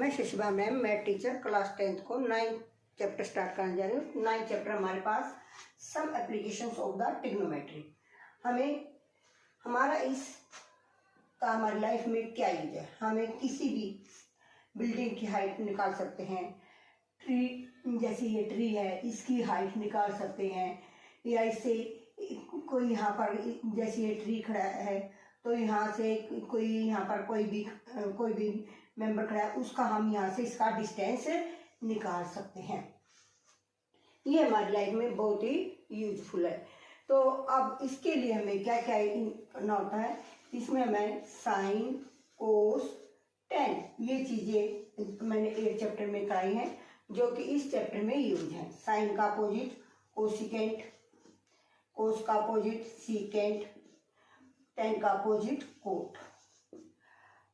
मैं Shashibha ma'am, math teacher, class 10th को 9th chapter start करने जा रही हूँ। 9th चैप्टर हमारे पास some applications of the trigonometry. हमें हमारा इस का हमारी लाइफ में क्या यूज है। हमें किसी भी बिल्डिंग की हाइट निकाल सकते हैं। ट्री, जैसे ये ट्री है, इसकी हाइट निकाल सकते हैं। या इससे कोई यहाँ पर जैसे ये ट्री खड़ा है तो यहाँ से कोई यहाँ पर कोई भी मेंबर खड़ा है, उसका हम यहाँ से इसका डिस्टेंस निकाल सकते हैं। ये हमारी लाइफ में बहुत ही यूजफुल है। तो अब इसके लिए हमें क्या क्या करना होता है। इसमें हमें साइन, कोस, टेन, ये चीज़ें मैंने 8 चैप्टर में कराई हैं जो कि इस चैप्टर में यूज है। साइन का अपोजिट कोसिकेंट, कोस का अपोजिट सीकेंट, टेन का opposite cot,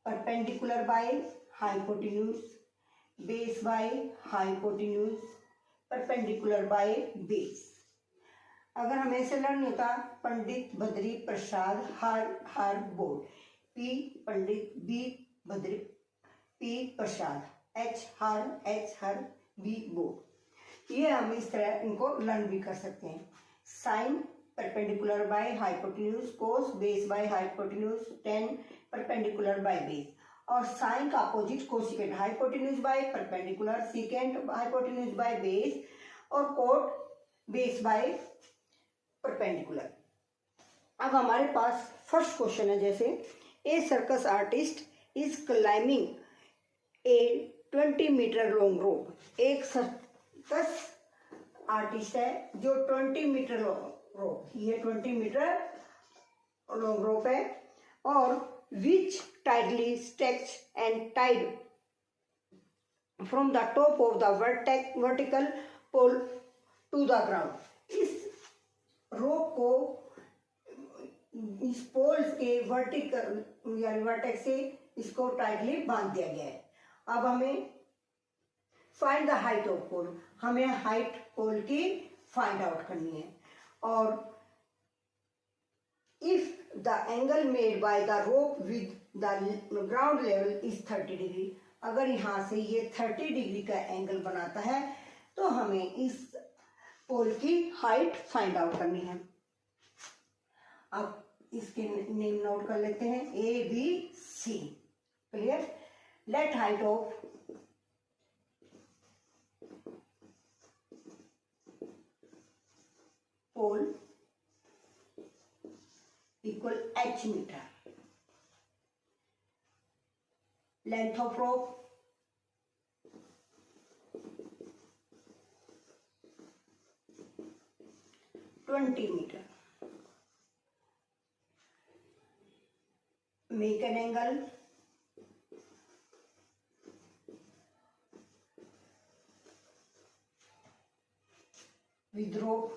perpendicular by hypotenuse, base by hypotenuse, perpendicular by base. अगर हमें ऐसे लर्न होता पंडित बद्री प्रसाद हर board, P Pandit, B Badri, P Prasad, H हर, बी बोर्ड। ये हम इस तरह इनको लर्न भी कर सकते हैं। Sine perpendicular by hypotenuse, cos base by hypotenuse, tan perpendicular by base. और साइन का opposite cosecant, hypotenuse by perpendicular, secant hypotenuse by base, और कोट बेस बाय परपेंडिकुलर। अब हमारे पास फर्स्ट क्वेश्चन है, जैसे a circus artist is climbing a 20 metre long rope. एक circus artist है जो 20 मीटर रोप, ये 20 मीटर लॉन्ग रोप है, और which tidily stakes and tied from the top of the vertical pole to the ground. इस rope को इस poles के वर्टिकल यानी वर्टेक्स से इसको टाइटली बांध दिया गया है। अब हमें फाइंड द हाइट ऑफ पोल, हमें हाइट पोल की फाइंड आउट करनी है। और if the angle made by the rope with the ground level is 30 degree, अगर यहाँ से ये 30 डिग्री का एंगल बनाता है तो हमें इस पोल की हाइट फाइंड आउट करनी है। अब इसके नेम नोट कर लेते हैं, A B C. Clear. Let height of pole equal h metre, length of rope metre, make an angle with rope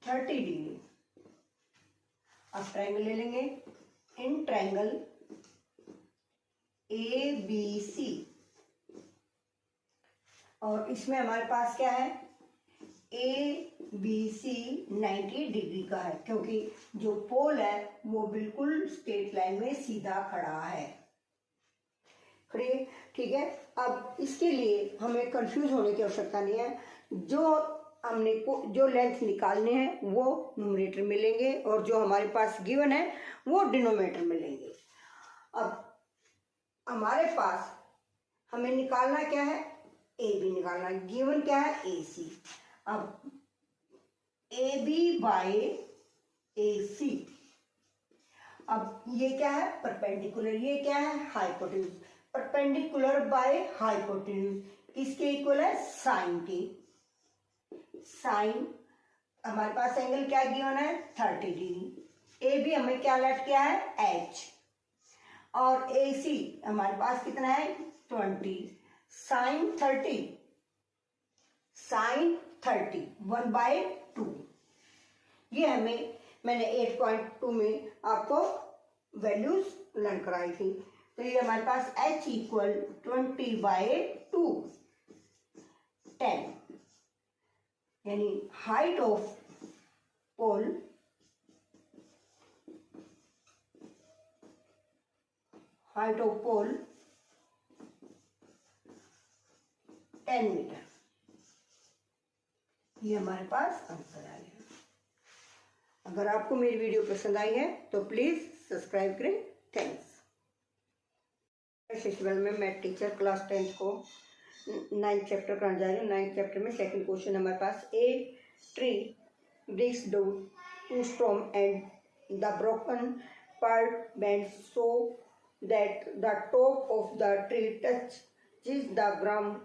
30 degree. अब ट्रायंगल ले लेंगे, इन ट्रायंगल ए बी सी, और इसमें हमारे पास क्या है, ए बी सी 90 डिग्री का है, क्योंकि जो पोल है वो बिल्कुल स्ट्रेट लाइन में सीधा खड़ा है। ठीक है। अब इसके लिए हमें कंफ्यूज होने की आवश्यकता नहीं है। जो लेंथ निकालने हैं वो न्यूमरेटर में लेंगे और जो हमारे पास गिवन है वो डिनोमिनेटर में लेंगे। अब हमारे पास हमें निकालना क्या है, ए बी निकालना। गिवन क्या है, ए सी। अब ए बी बाय ए सी, अब ये क्या है, परपेंडिकुलर, ये क्या है, हाइपोटेन्यूज। परपेंडिकुलर बाय हाइपोटेन्यूज किसके इक्वल है, साइन के। साइन हमारे पास एंगल क्या गिवन है, 30 डिग्री। ए बी हमें क्या लेट किया है, एच, और ए सी हमारे पास कितना है, 20। साइन 30 1/2। ये मैंने 8.2 में आपको वैल्यूज लर्न कराई थी। तो ये हमारे पास h इक्वल 20/2 10, यानी height of pole height of pole 10 metre. ये हमारे पास आंसर आ गया। अगर आपको मेरी वीडियो पसंद आई है तो प्लीज सब्सक्राइब करें। थैंक्स। शिशुबल में मैं टीचर क्लास 10th को 9th चैप्टर करने जा रही हूँ। 9th चैप्टर में सेकंड क्वेश्चन हमारे पास, a tree breaks down to storm and the broken part bends so that the top of the tree touches the ground,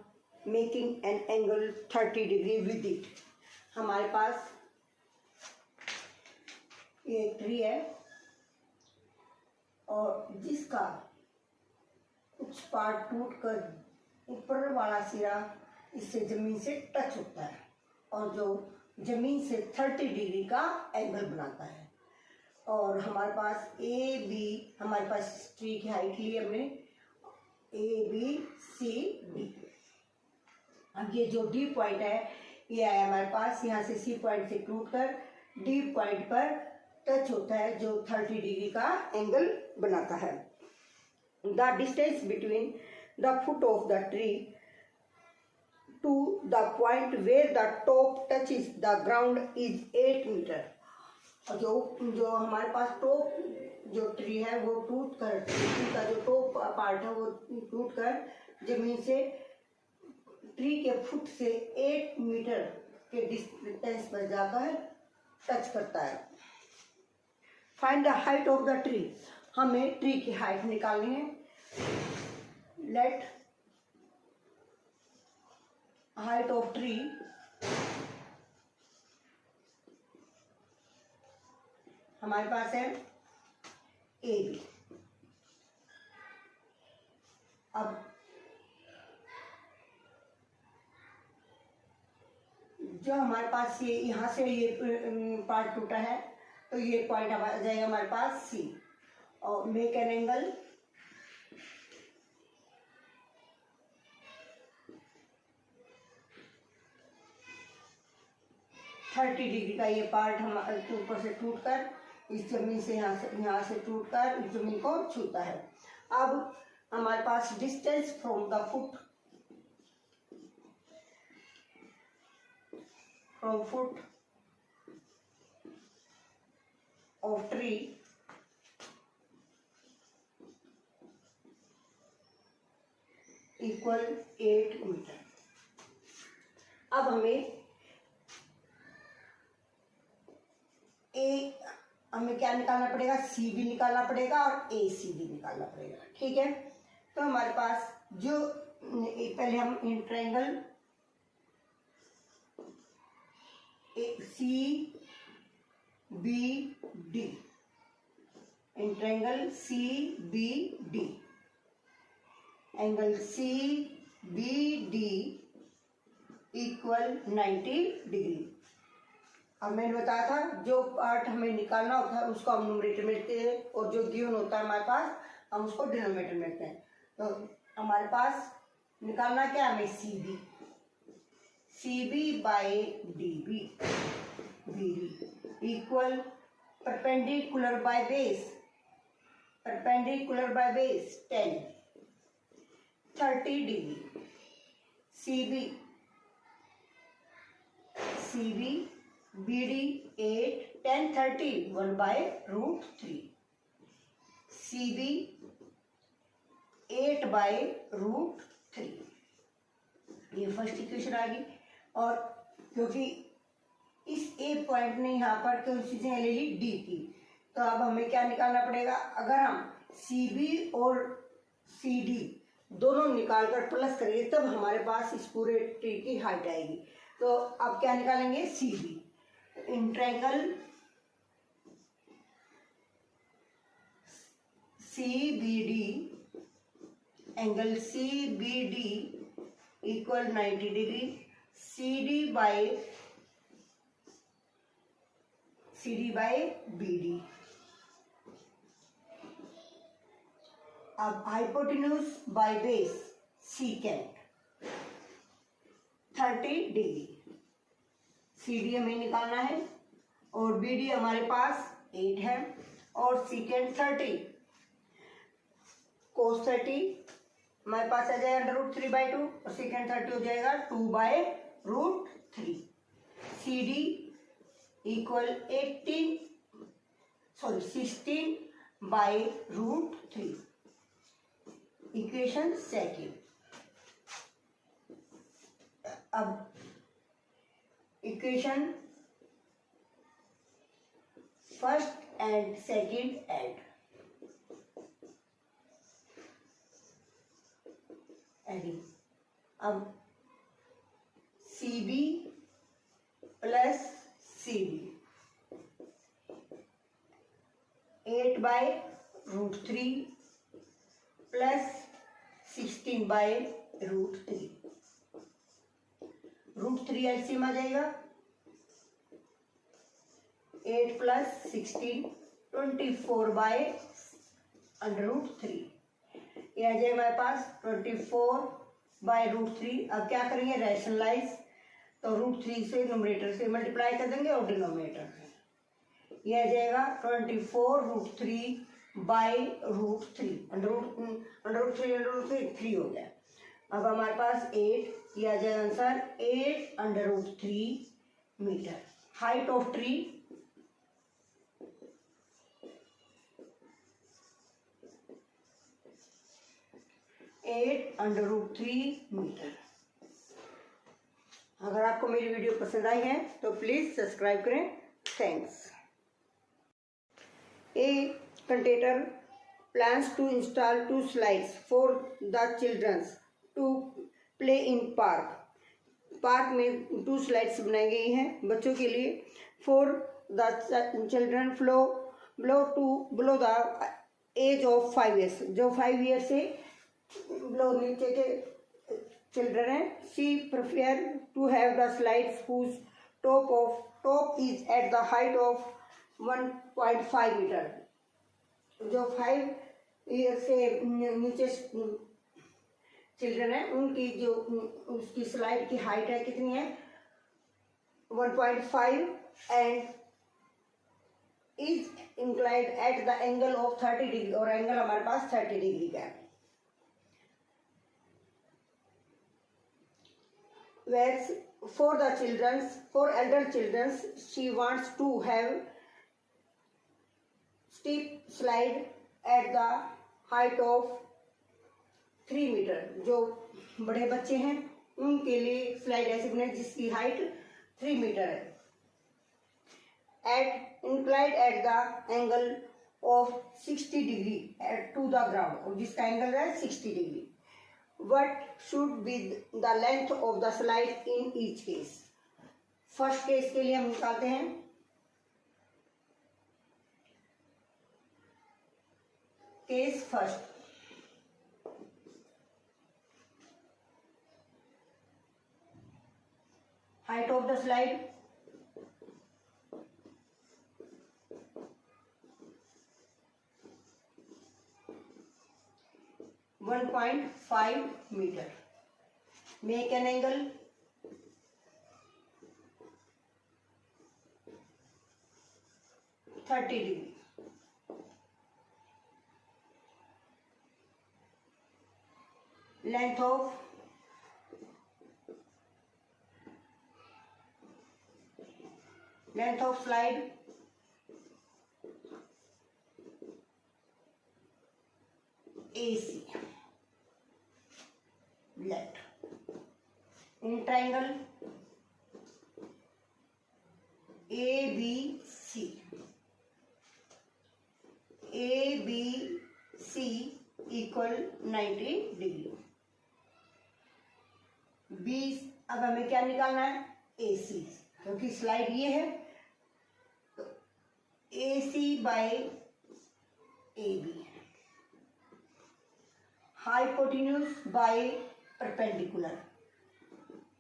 making an angle 30 degree with it। हमारे पास ये tree है और जिसका कुछ पार्ट टूट कर ऊपर वाला सिरा इससे जमीन से टच होता है और जो जमीन से 30 डिग्री का एंगल बनाता है। और हमारे पास ए बी, हमारे पास ट्री की हाइट ली हमने ए बी सी डी। अब ये जो डी पॉइंट है ये आया हमारे पास, यहाँ से सी पॉइंट से टूट कर डी पॉइंट पर टच होता है जो 30 डिग्री का एंगल बनाता है। The distance between the foot of the tree to the point where the top touches the ground is 8 metre. और जो हमारे पास टॉप जो ट्री है वो टूट कर, ट्री का जो टॉप पार्ट है वो टूट कर जमीन से ट्री के फुट से 8 मीटर के डिस्टेंस पर जाकर टच करता है। Find the height of the tree, हमें ट्री की हाइट निकालनी है। लेट height of tree हमारे पास है ए बी। अब जो हमारे पास ये यहाँ से ये पार्ट टूटा है तो ये पॉइंट आ जाएगा हमारे पास सी। और मेक एन एंगल 30 डिग्री का ये पार्ट हम ऊपर से टूटकर इस जमीन से यहाँ से टूटकर इस जमीन को छूता है। अब हमारे पास distance from the foot of tree equal 8 metre. अब हमें क्या निकालना पड़ेगा, सी भी निकालना पड़ेगा और ए सी भी निकालना पड़ेगा। ठीक है, तो हमारे पास जो पहले हम in triangle C B D, in triangle C B D, angle C B D equal 90 degree. अब मैंने बताया था जो पार्ट हमें निकालना होता है उसको हम न्यूमरेटर में लेते हैं और जो गिवन होता है हमारे पास हम उसको डिनोमिनेटर में लेते हैं। तो हमारे पास निकालना क्या है, हमें C B by D B B D equal perpendicular by base 10 30 degree. C B B D 8 10 30 1 by root 3। C B 8 by root 3, ये फर्स्ट इक्वेशन आ गई। और क्योंकि इस ए पॉइंट ने यहाँ पर कोई चीजें ले ली डी की, तो अब हमें क्या निकालना पड़ेगा। अगर हम सी बी और सी डी दोनों निकाल कर प्लस करेंगे तब हमारे पास इस पूरे ट्री की हाइट आएगी। तो अब क्या निकालेंगे, C B in triangle C B D, angle C B D equal 90 degree. C D by B D. अब hypotenuse by base secant 30 degree. C D हमें निकालना है और बी डी हमारे पास 8 है और सीकेंट 30। कोस 30 हमारे पास आ जाएगा √3/2 और सेकेंड 30 हो जाएगा 2/√3। C D equal 16/√3। Equation second. अब equation first and second adding. अब C B plus C D 8/√3 plus 16/√3। √3 LCM आ जाएगा 8 प्लस 16 24/√3। ये आ जाएगा हमारे पास 24/√3। अब क्या करेंगे रैशनलाइज, तो √3 से न्यूमरेटर से मल्टीप्लाई कर देंगे और डिनोमिनेटर से ये आ जाएगा 24√3/√3। √3 3 हो गया। अब हमारे पास 8, ये आ जाएगा answer 8√3 metre. Height of tree 8√3 metre. अगर आपको मेरी वीडियो पसंद आई है तो प्लीज सब्सक्राइब करें। Thanks. A container plans to install 2 slides for the children to play in park. Park में 2 स्लाइड्स बनाई गई हैं बच्चों के लिए। For the children below the age of 5 years, जो 5 years से below नीचे के चिल्ड्रन हैं। She prefer to have the slides whose top is at the height of 1.5 metre. जो 5 ईयर से नीचे चिल्ड्रन है उनकी जो उसकी स्लाइड की हाइट है कितनी है 1.5 and is inclined at the angle of 30 degree, और एंगल हमारे पास 30 डिग्री का है। Whereas for elder children she wants to have steep slide at the height of 3 metre. जो बड़े बच्चे हैं उनके लिए स्लाइड ऐसे बनाए जिसकी हाइट 3 मीटर है। Inclined at the angle of 60 degree to the ground, और जिसका एंगल है 60 degree. What should be the length of the slide in each case? First case के लिए हम निकालते हैं case first. Height of the slide 1.5 metre. Make an angle 30 degree. Length of slide AC let in triangle ABC equal 90 degree. B अब हमें क्या निकालना है AC, क्योंकि स्लाइड ये है तो AC/AB। Hypotenuse by perpendicular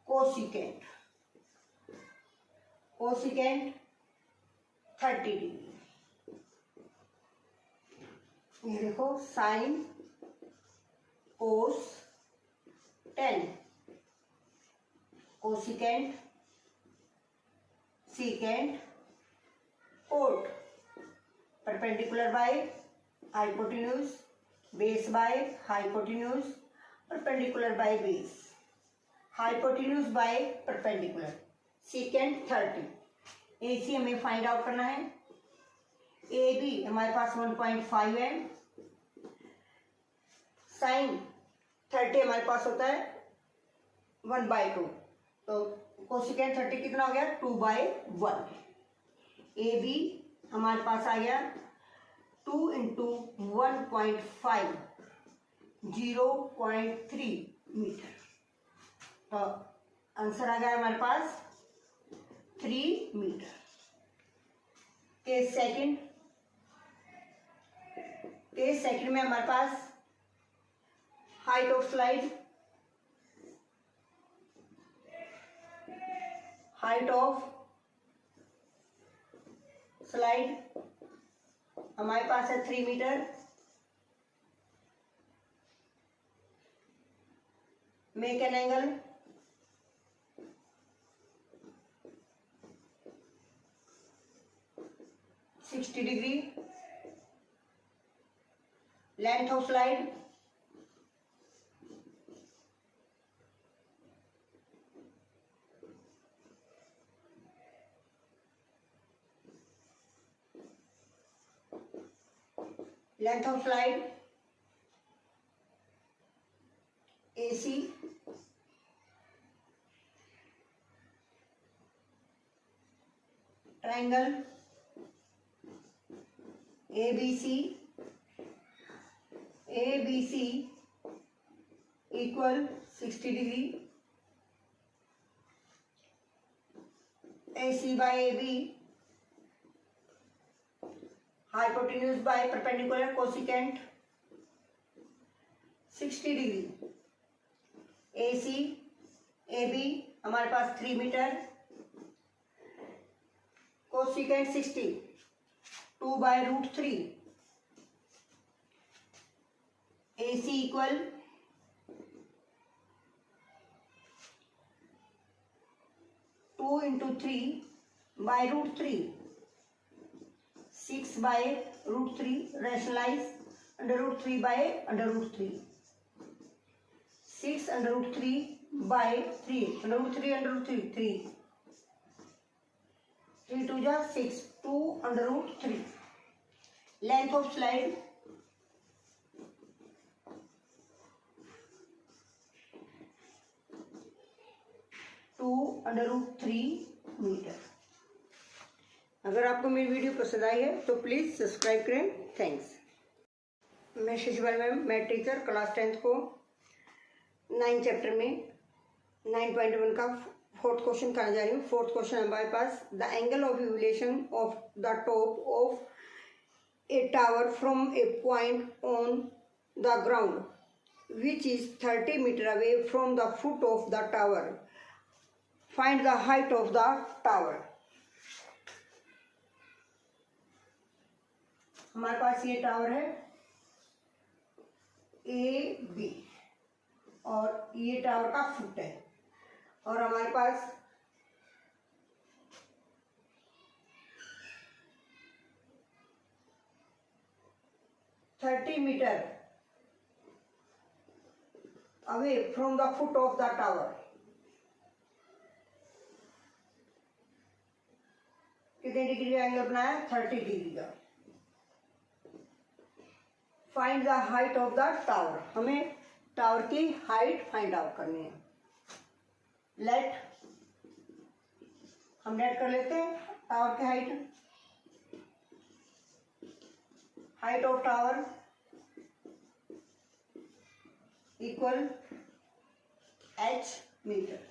cosecant 30 degree. ये देखो sine cos 10 cosecant secant cot perpendicular by hypotenuse base by hypotenuse, perpendicular by base, hypotenuse by perpendicular, secant 30। AC हमें फाइंड आउट करना है। AB हमारे पास 1.5 है, साइन 30 हमारे पास होता है 1/2, तो कोसिकेंट 30 कितना हो गया 2/1। AB हमारे पास आ गया 2 × 1.5 0.3 मीटर, तो आंसर आ गया हमारे पास 3 मीटर। केस सेकंड में हमारे पास हाइट ऑफ स्लाइड, हमारे पास है 3 metre. Make an angle, (60°). Length of slide, AC, triangle ABC equal 60°। AC by AB, hypotenuse by perpendicular, cosecant 60°। AC AB हमारे पास 3 metre, cosecant 60 2/√3। AC equal 2 × 3/√3, 6/√3, rationalise √3/√3, 6√3/3, √3/√3, 3 2 जा 6, 2/√3। Length of slide, (2√3 metre. अगर आपको मेरी video पसंद आई है तो प्लीज़ सब्सक्राइब करें। थैंक्स। मैं Shashibala ma'am, math teacher, class 10th को 9 चैप्टर में 9.1 का 4th क्वेश्चन कराने जा रही हूँ। 4th क्वेश्चन हमारे पास, the angle of elevation of the top of a tower from a point on the ground which is 30 metre away from the foot of the tower, find the height of the tower. हमारे पास ये tower है AB और ये tower का foot है, और हमारे पास (30 metre away from the foot of the tower. कितने डिग्री का एंगल बनाया 30 डिग्री का। Find the height of the tower, हमें टावर की हाइट फाइंड आउट करनी है। हम लेट कर लेते हैं टावर की height of tower equal h metre.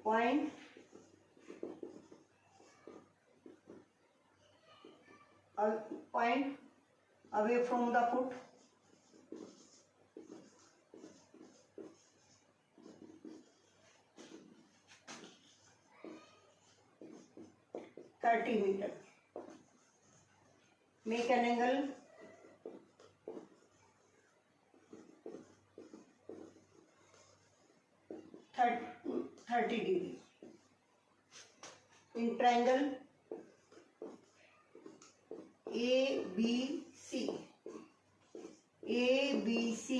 Point away from the foot, (30 metre. Make an angle, 30 degree. In triangle ABC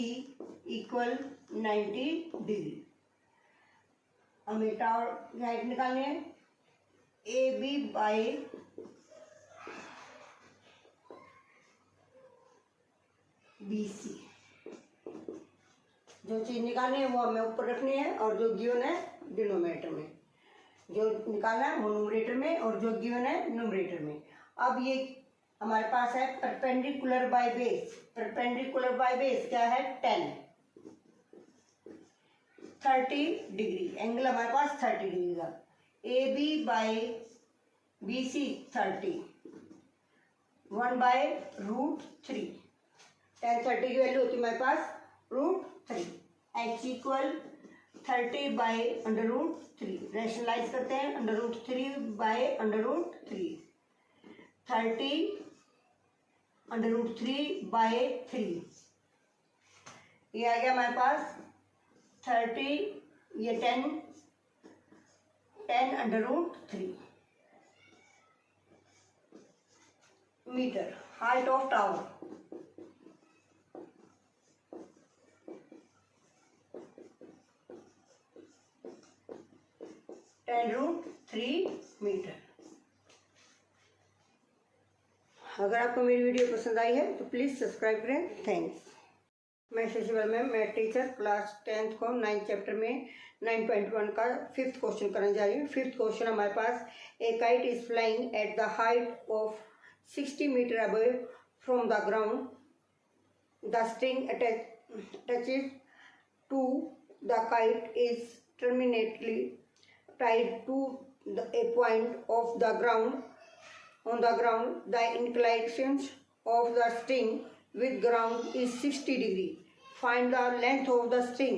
equal 90 degree. हमें टावर की हाइट निकालनी है। AB बाई BC, जो चीज निकालनी है वो हमें ऊपर रखनी है और जो गिवन है डिनोमिनेटर में, जो निकालना है वो न्यूमरेटर में और जो गिवन है न्यूमरेटर में। अब ये हमारे पास है perpendicular by base. Perpendicular by base क्या है? 30 डिग्री। एंगल हमारे पास 30 डिग्री का। AB by BC 30, 1/√3। tan 30 की वैल्यू होती है हमारे पास √3। H equal 30/√3। रैशनलाइज करते हैं, √3/√3, 30√3/3। ये आ गया हमारे पास 30, ये 10√3 metre. Height of tower 10√3 metre. अगर आपको मेरी वीडियो पसंद आई है तो प्लीज़ सब्सक्राइब करें। थैंक्स। मैं शशिवल मैम, मैं टीचर क्लास 10th को 9th चैप्टर में 9.1 का 5th क्वेश्चन करने जा रही हूँ। 5th क्वेश्चन हमारे पास, a kite is flying at the height of 60 metre above from the ground. The string attached to the kite is terminately tied to a point of the ground. On the ground, the inclination of the string with ground is 60 degree. Find the length of the string,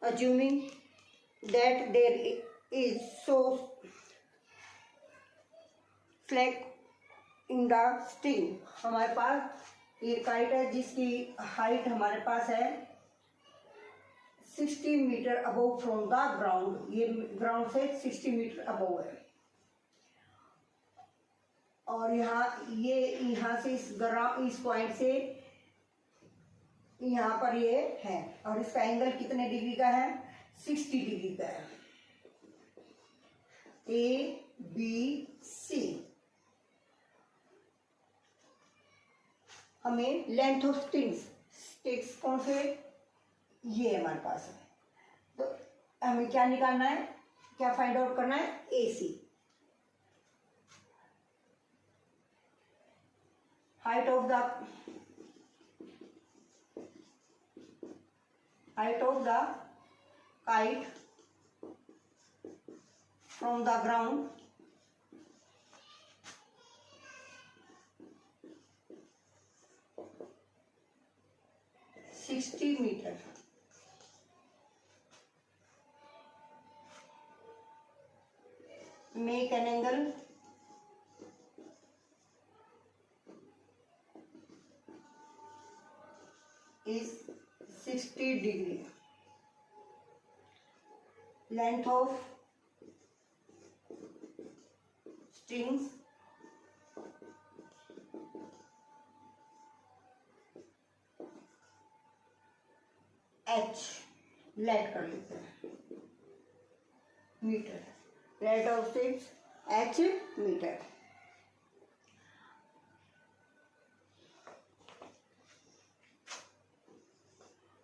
assuming that there is so slack in the string. हमारे पास ये kite है जिसकी height हमारे पास है 60 metre above from the ground. ये ground से 60 मीटर अबव है और यहाँ से इस पॉइंट से यहाँ पर ये है और इसका एंगल कितने डिग्री का है? 60 डिग्री का है। ABC। हमें लेंथ ऑफ स्टिक्स कौन से? ये हमारे पास है। तो हमें क्या निकालना है, क्या फाइंड आउट करना है? AC। Height of the kite from the ground $60 metre. Make an angle is 60 degree. Length of strings H, let कर लेते हैं, metre. Rate of sticks H metre.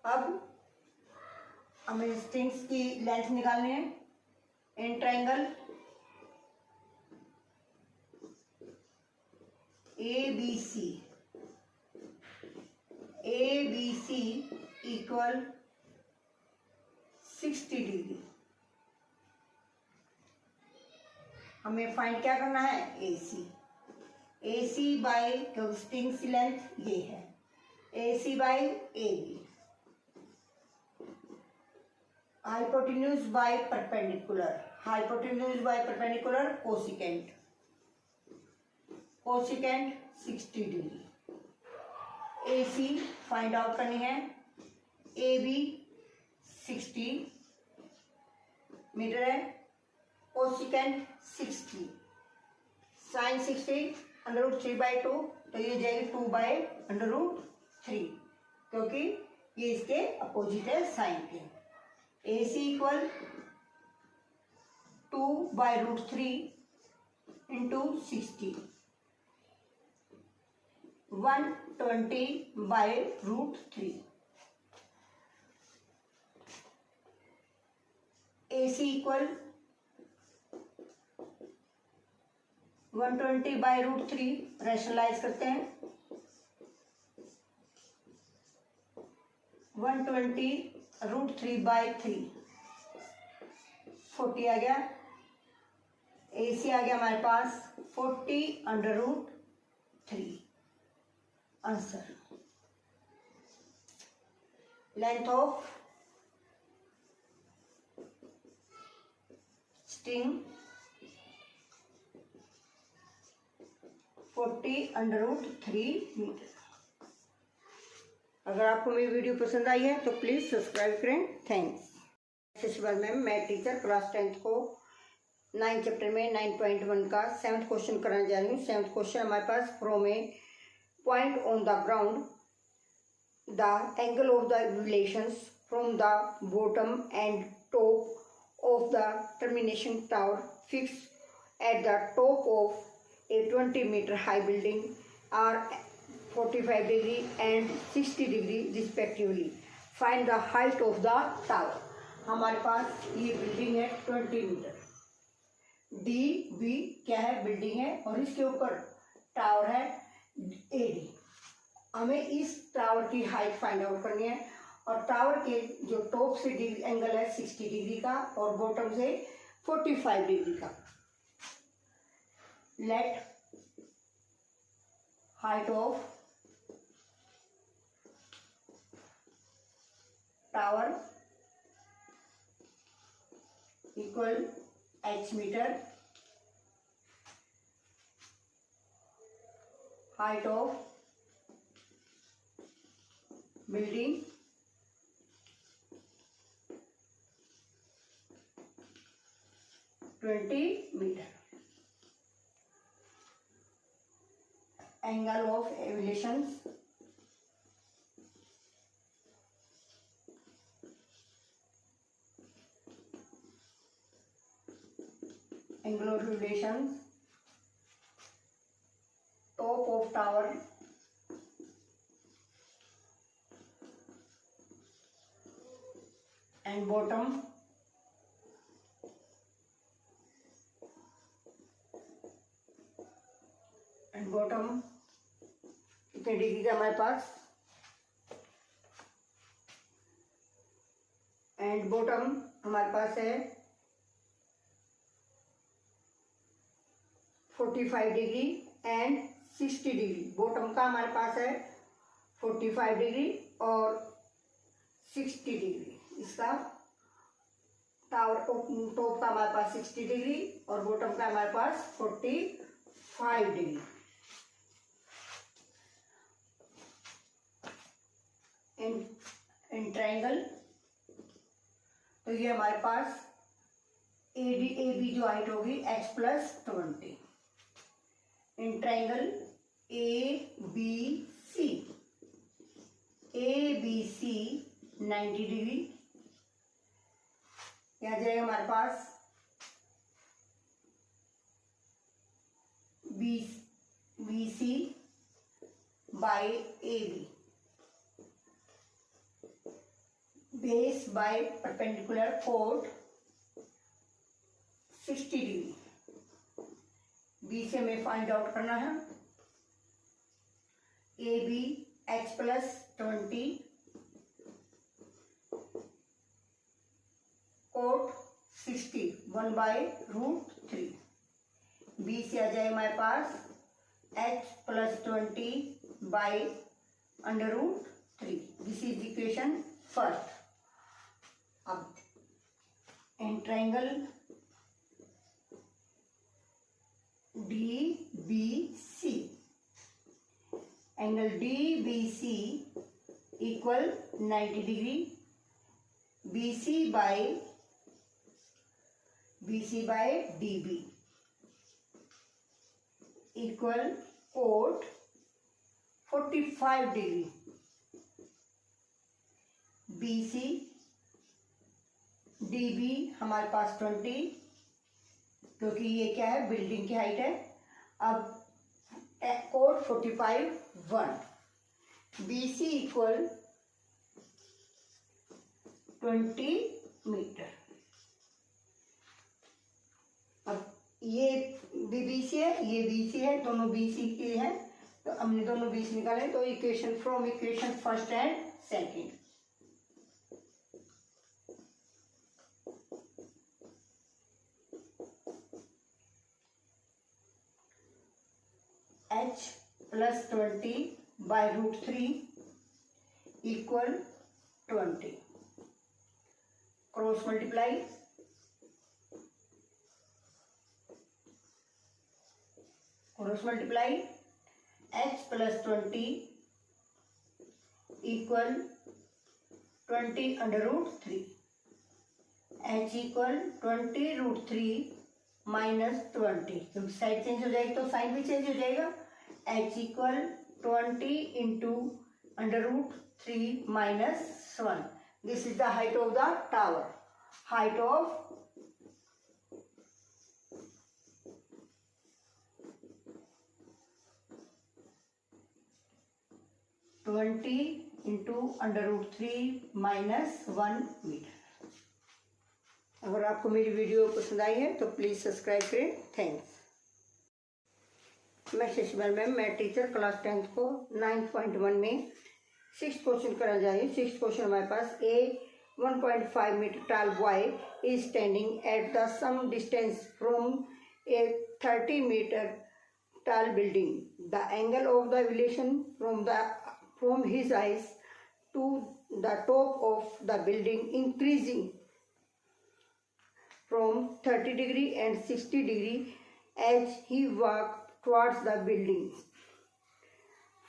अब हमें स्ट्रिंग्स की लेंथ निकालनी है। In triangle ABC equal 60 degree. हमें find क्या करना है? AC बाई, क्योंकि स्ट्रिंग्स की लेंथ ये है, AC by AB। Hypotenuse by perpendicular, cosecant 60 degree. AC find out करनी है, AB 60, मीटर है। कोसिकेंट 60, साइन 60 √3/2, तो ये जाएगी 2/√3, क्योंकि ये इसके अपोजिट है साइन के। AC equal 2/√3 into 60, 120/√3। AC equal 120/√3, rationalise करते हैं। 120√3/3 40 आ गया। AC आ गया हमारे पास 40/√3। आंसर। Length of string 40/√3 metre. अगर आपको मेरी वीडियो पसंद आई है तो प्लीज सब्सक्राइब करें। थैंक्स। शिशुपाल मैम, मैं टीचर क्लास 10th को 9 चैप्टर में 9.1 का 7th क्वेश्चन कराने जा रही हूँ। 7th क्वेश्चन हमारे पास from a point on the ground the angle of the relations from the bottom and top of the termination tower fixed at the top of a 20-meter high building are 45 degree and 60 degree respectively. Find the height of the tower. हमारे पास ये building है 20 metre. D B क्या है, building है, और इसके ऊपर टावर है AD। हमें इस टावर की हाइट फाइंड आउट करनी है, और टावर के जो टॉप से एंगल है 60 डिग्री का और बॉटम से 45 डिग्री का। Let height of tower equal h metre, height of building metre, angle of elevation top of tower and bottom कितने डिग्री का हमारे पास, एंड बॉटम हमारे पास है 45 डिग्री एंड 60 डिग्री। बॉटम का हमारे पास है 45 डिग्री और 60 डिग्री। इसका टावर टॉप का हमारे पास 60 डिग्री और बॉटम का हमारे पास 45 डिग्री। इन ट्रायंगल, तो ये हमारे पास AB जो हाइट होगी h+20। इन ट्रायंगल ABC 90 डिग्री, क्या जाएगा हमारे पास BC by AB, base by perpendicular cot 60 degree. B से हमें फाइंड आउट करना है। AB h+20 code 60 1/√3। बी से आ जाए हमारे पास h+20 /√3। This is equation first. अब in triangle DBC, angle DBC equal 90 degree, BC by BC by DB equal cot 45 degree. BC DB हमारे पास 20, क्योंकि ये क्या है, बिल्डिंग की हाइट है। अब कोट 45 1, BC इक्वल 20 मीटर। अब ये भी BC है, ये BC है, दोनों BC के हैं, तो हमने दोनों BC निकाले। तो equation from equation first and second, H plus 20 by √3 equal 20, cross multiply, H plus 20 equal 20 √3, H equal 20 √3 minus 20, क्योंकि साइड चेंज हो जाएगी तो साइन भी चेंज हो जाएगा। H equal 20 into √3 minus 1। This is the height of the tower. Height of into √3 minus 1 metre. अगर आपको मेरी वीडियो पसंद आई है तो प्लीज़ सब्सक्राइब करें। थैंक्स। मैं शशिमल मैम, मैं टीचर क्लास 10th को 9.1 में 6th क्वेश्चन करना जा रही हूँ। 6th क्वेश्चन हमारे पास, ए 1.5 metre tall boy is standing at the some distance from a 30 meter tall building. The angle of the elevation from his eyes to the top of the building increasing from 30 degree and 60 degree as he walked towards the building.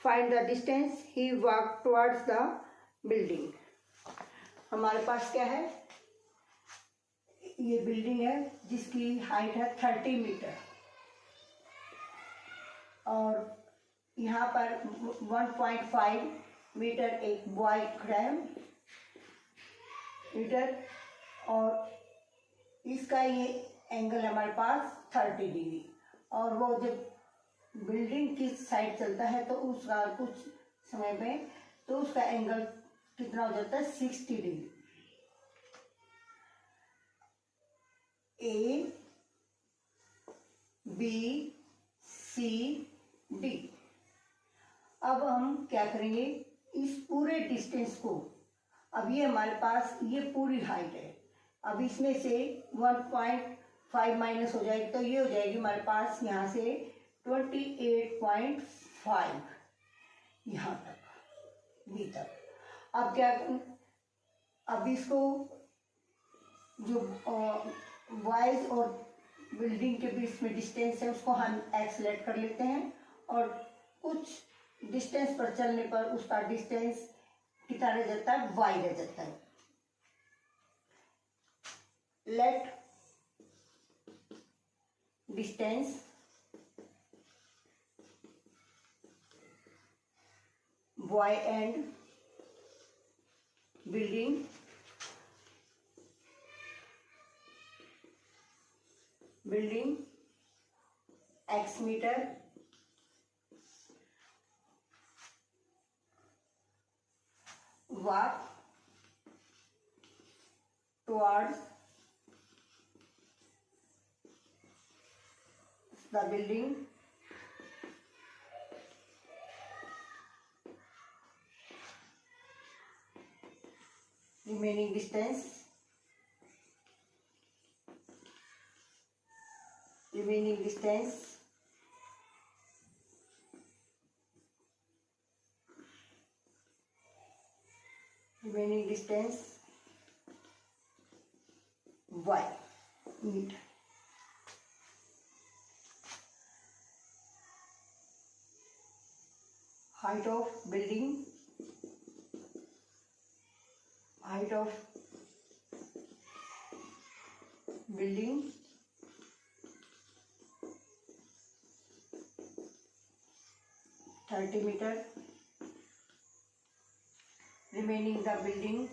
Find the distance he walked towards the building. हमारे पास क्या है, ये building है जिसकी height है 30 metre और यहाँ पर 1.5 मीटर एक बॉय खड़ा है मीटर, और इसका ये एंगल हमारे पास 30 डिग्री, और वो जब बिल्डिंग की साइड चलता है तो उसका कुछ समय में तो उसका एंगल कितना हो जाता है, 60 degree. A B C D। अब हम क्या करेंगे, इस पूरे डिस्टेंस को, अब ये हमारे पास ये पूरी हाइट है, अब इसमें से 1.5 माइनस हो जाएगी तो ये हो जाएगी हमारे पास यहाँ से 28.5 यहाँ तक बी तक। अब क्या, अब इसको जो बॉयज और बिल्डिंग के बीच में डिस्टेंस है उसको हम एक्स लेट कर लेते हैं, और कुछ डिस्टेंस पर चलने पर उसका डिस्टेंस कितना रह जाता है, वाई रह जाता है। Let distance Y and building x metre walk towards the building remaining distance y meter। height of building 30 meter. Remaining the building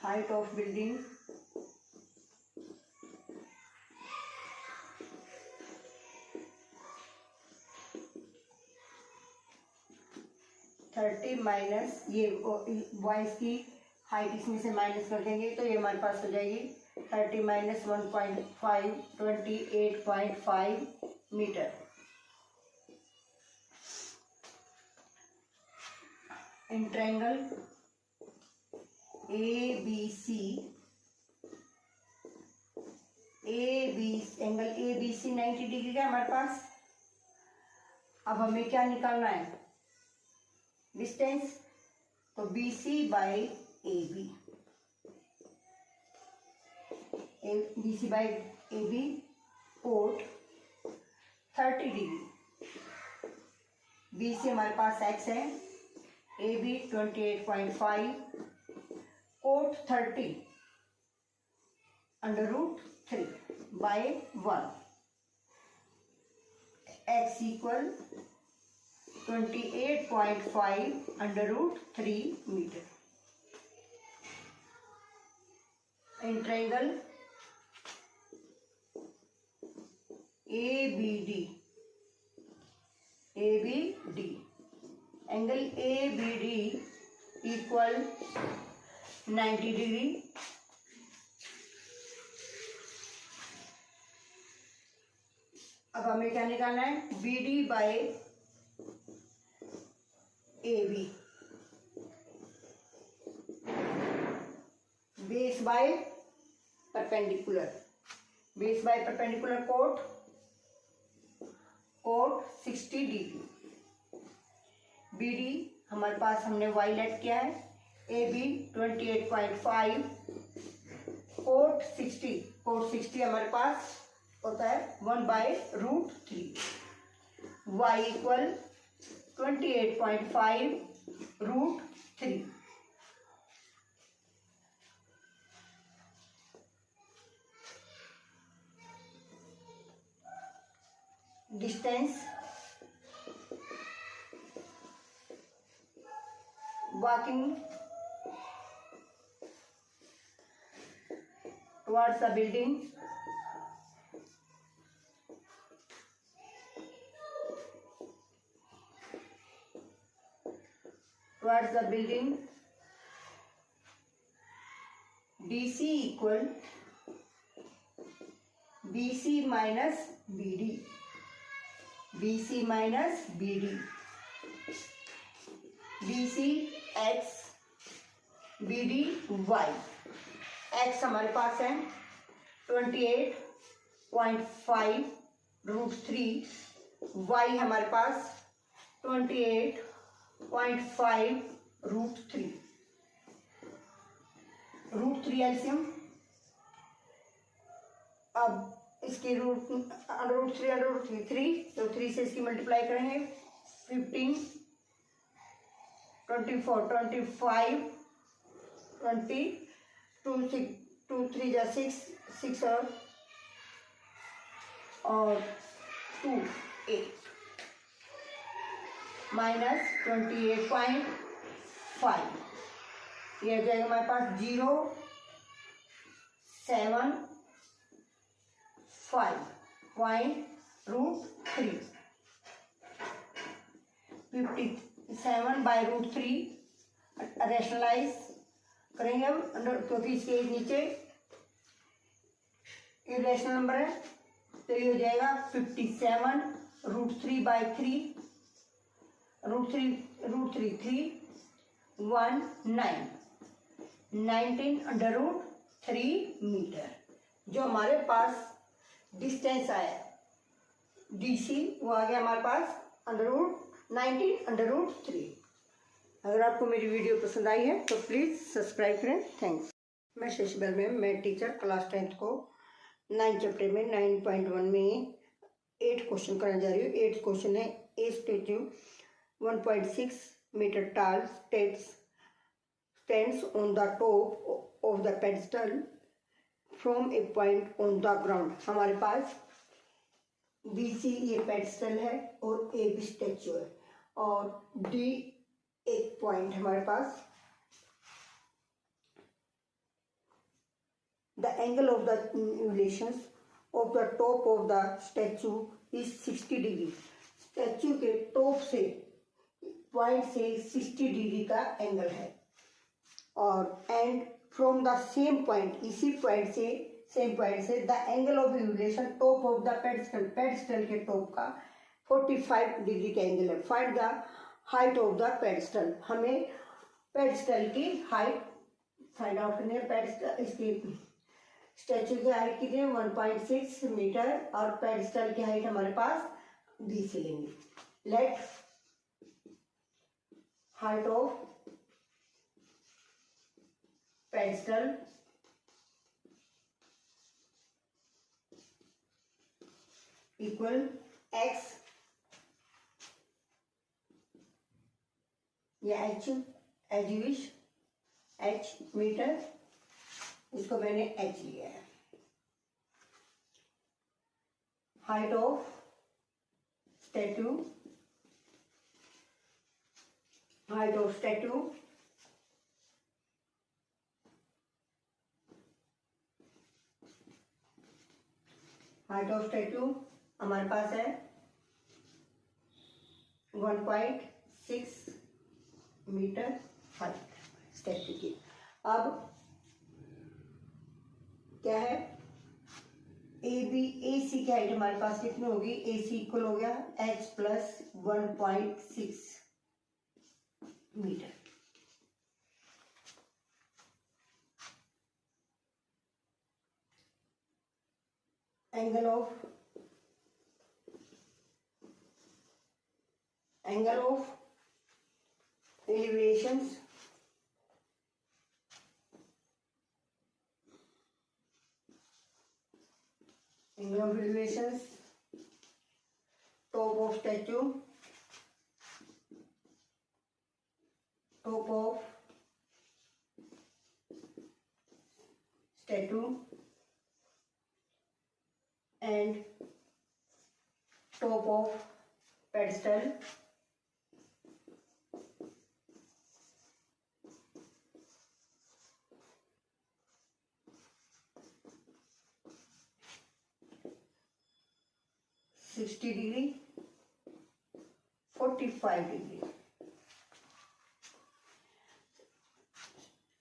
height of building 30 minus ये वॉइस की हाइट इसमें से माइनस कर देंगे तो ये हमारे पास हो जाएगी 30 minus 1.5 28.5 metre. In triangle ABC angle ABC 90 degree का हमारे पास. अब हमें क्या निकालना है, डिस्टेंस. तो BC by AB, BC by AB cot 30 degree. BC हमारे पास x है, AB 28.5, cot 30 √3 by 1. x equal 28.5 √3 metre. In triangle ABD angle ABD equal 90 degree. अब हमें क्या निकालना है, BD by AB, base by perpendicular. Base by perpendicular cot 60 degree. BD हमारे पास हमने y लेट किया है, AB 28.5, कोट 60 हमारे पास होता है 1/√3. y equal 28.5 √3. Distance walking towards the building DC equal BC minus BD. BC minus BD. BC X, BD Y. X हमारे पास है 28.5 √3. Y हमारे पास 28.5 √3. √3 एलसीएम. अब इसकी √3 3, तो 3 से इसकी मल्टीप्लाई करेंगे 15 24 25 20 2 3 जा 6 और 2 8 माइनस 28.5. ये हो जाएगा हमारे पास 0.75 57/√3 रैशनलाइज करेंगे अब, क्योंकि इसके नीचे इरेशनल नंबर है तो ये हो जाएगा 57 √3/3 √3 19 मीटर. जो हमारे पास डिस्टेंस आया DC वो आ गया हमारे पास √19 अगर आपको मेरी वीडियो पसंद आई है तो प्लीज़ सब्सक्राइब करें. थैंक्स. मैं शशिबल मैम, मैं टीचर क्लास 10th को 9 चैप्टर में 9.1 में 8 क्वेश्चन कराने जा रही हूँ. 8th क्वेश्चन है, a statue 1.6 metre tall stands on the top of the pedestal from a point on the ground. हमारे पास BC ये पेडस्टल है और AB स्टैचू है और D एक पॉइंट हमारे पास। The angle of the relations of the top of the statue is 60 degree. Statue के टॉप से पॉइंट से 60 डिग्री का एंगल है और and from the same point, इसी पॉइंट से सेम पॉइंट से the angle of relation top of the pedestal, pedestal के टॉप का 45 डिग्री का एंगल है। Find the height of the pedestal. हमें पेडस्टल की हाइट फाइंड आउट करनी है। पेडस्टल इसकी स्टैचू की हाइट कितनी है 1.6 मीटर और पेडस्टल की हाइट हमारे पास 20 लेंगे। Let height of pedestal equal x या h as you wish, h metre, इसको मैंने h लिया है। Height of statue, height of statue height of statue हमारे पास है 1.6 मीटर हाइट स्टैचू की। अब क्या है AC की हाइट हमारे पास कितनी होगी, AC इक्वल हो गया h plus 1.6 metre. Angle of elevations top of statue, and top of pedestal (60 degree 45 degree.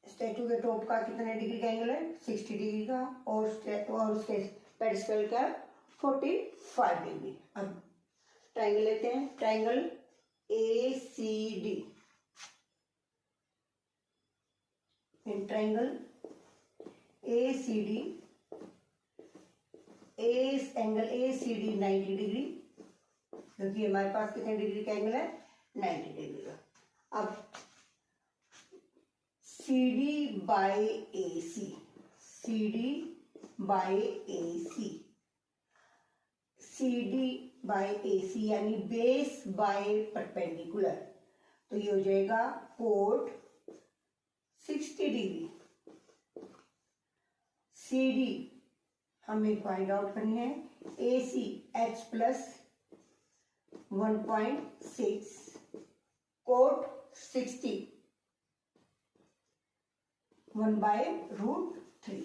Statue के टॉप का कितने डिग्री का एंगल है 60 डिग्री का और उसके पेडस्टल का 45 डिग्री। अब ट्राइंगल लेते हैं, triangle ACD। In triangle ACD angle ACD 90 degree, क्योंकि हमारे पास कितने डिग्री का एंगल है 90 डिग्री का। अब CD by AC, CD by AC यानी बेस बाय परपेंडिकुलर, तो ये हो जाएगा कोट 60 डिग्री। CD हमें फाइंड आउट करनी है, AC h प्लस 1.6 कोट 60 1/√3।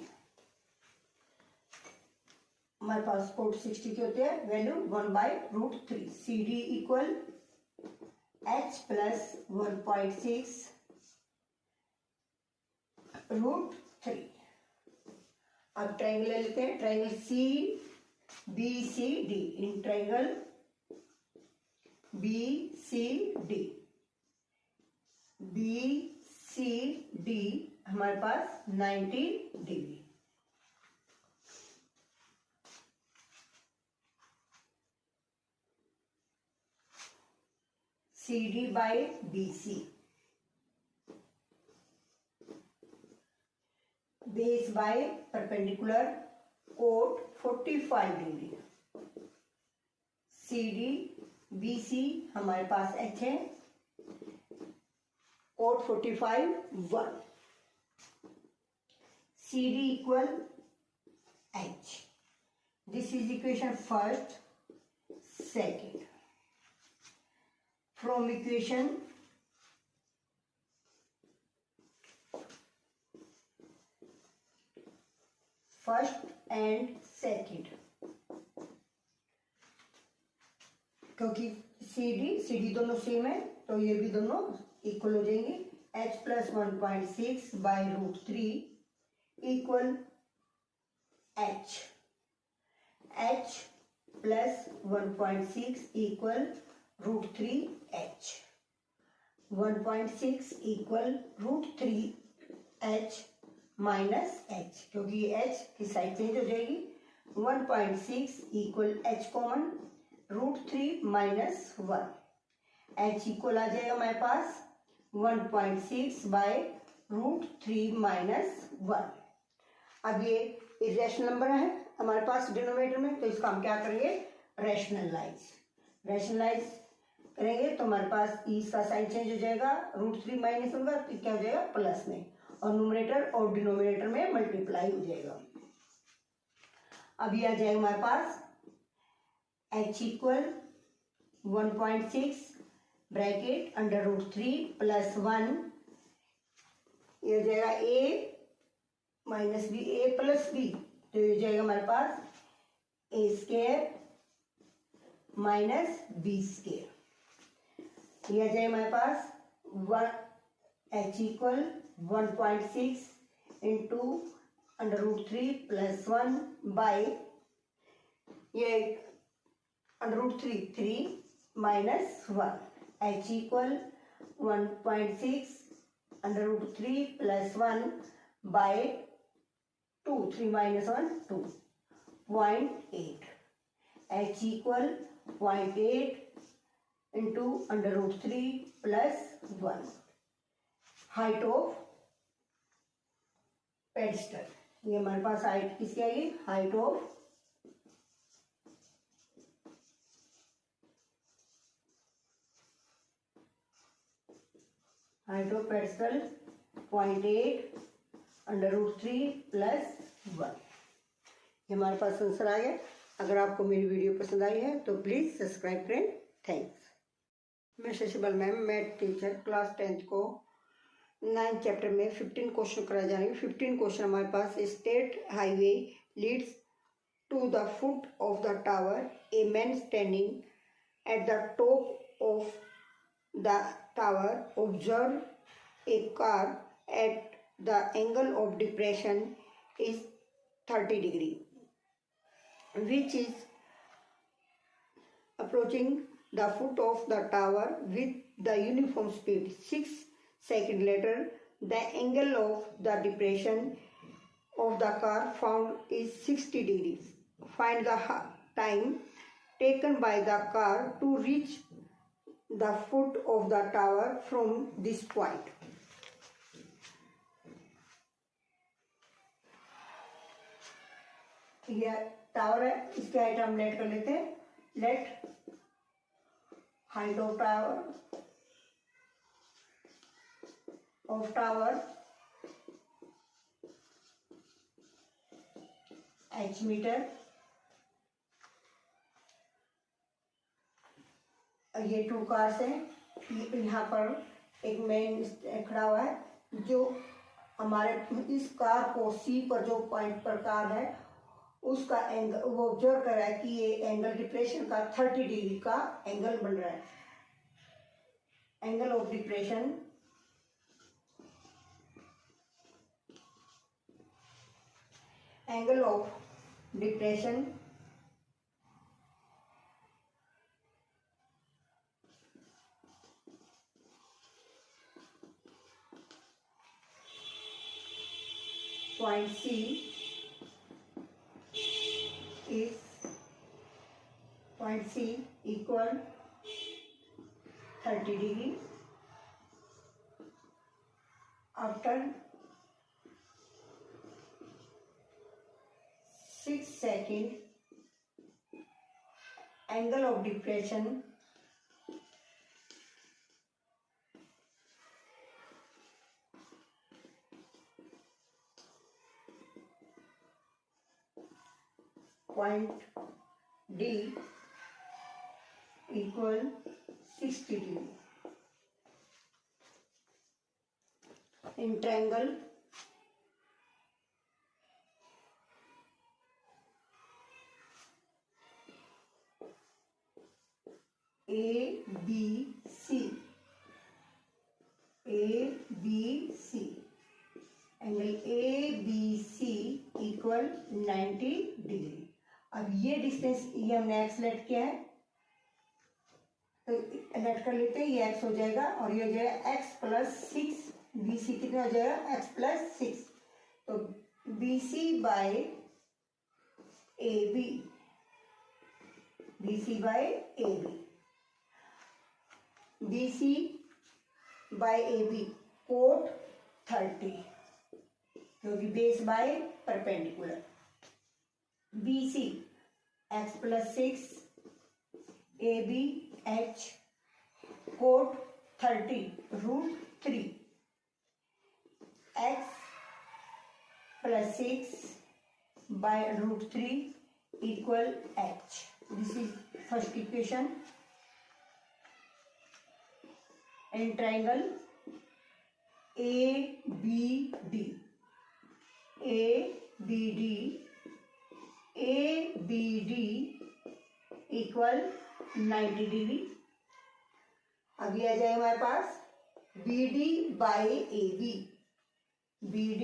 हमारे पास कोट 60 के होते हैं value 1/√3। CD equal h plus 1.6 √3। अब ट्राइंगल ले लेते हैं, triangle CBCD। In triangle BCD हमारे पास 90 degree. CD by BC, base by perpendicular cot 45 degree. CD BC हमारे पास h है, cot 45 1। CD equal h. This is equation first, second. From equation first and second, क्योंकि C D दोनों same है तो ये भी दोनों इक्वल हो जाएंगे। h plus 1.6 by root 3 equal h plus 1.6 equal root 3 h, 1.6 equal root 3 h minus h, क्योंकि ये h की साइड चेंज हो जाएगी। 1.6 equal h common, root 3 minus 1, h equal आ जाएगा हमारे पास 1.6 बाय रूट 3 माइनस 1। अब ये इरेशनल नंबर है हमारे पास डिनोमिनेटर में, तो इसका हम क्या करेंगे, रैशनलाइज करेंगे तो हमारे पास इसका साइन चेंज हो जाएगा, रूट 3 माइनस 1 का तो क्या हो जाएगा प्लस में, और न्यूमरेटर और डिनोमिनेटर में मल्टीप्लाई हो जाएगा। अब ये आ जाएगा हमारे पास h equal 1.6 bracket under root 3 plus 1, ये हो जाएगा a minus B, A plus B, तो ये हो जाएगा हमारे पास A square minus B square. ये आ जाएगा हमारे पास h equal 1.6 into under root 3 plus 1 by ये under root 3 minus 1, h equal 1.6 under root 3 plus 1 by 2, 3 minus 1 2, 0.8, h equal 0.8 into under root 3 plus 1। Height of pedestal, ये हमारे पास height किसकी आएगी, height of pedestal 0.8 under root 3 plus 1। ये हमारे पास answer आ गया। अगर आपको मेरी वीडियो पसंद आई है तो प्लीज़ सब्सक्राइब करें। थैंक्स। मैं Shashibal ma'am, math teacher, class 10th को 9th चैप्टर में 15 क्वेश्चन कराए जाएंगे। 15 क्वेश्चन हमारे पास, state highway leads to the foot of the tower, a man standing at the top of the tower observe a car at the angle of depression is 30 degree, which is approaching the foot of the tower with the uniform speed. 6 seconds later, the angle of the depression of the car found is 60 degrees. Find the time taken by the car to reach the foot of the tower from this point. ये tower है, इसके height हम let कर लेते हैं। Let height of tower h metre. ये 2 cars हैं, यहाँ पर एक मैन खड़ा हुआ है जो हमारे इस कार को सी पर जो पॉइंट पर कार है उसका एंगल वो ऑब्जर्व कर रहा है कि ये एंगल डिप्रेशन का 30 डिग्री का एंगल बन रहा है। Angle of depression point C equal 30 degree. After 6 seconds, angle of depression point D equal 60 degree. In triangle ABC, angle ABC equal 90 degree. अब ये डिस्टेंस ये हमने एक्स लेट किया है, तो लेट कर लेते हैं, ये एक्स हो जाएगा और ये हो जाएगा एक्स प्लस 6। BC कितना हो जाएगा, एक्स प्लस 6। तो BC by AB, BC by AB, BC by AB cot 30, क्योंकि base by perpendicular. BC x plus 6, AB H cot 30 root 3, x plus 6 by root 3 equal h. This is first equation. In triangle ABD, ABD equal 90 degree. अब ये आ जाए हमारे पास BD by AB, BD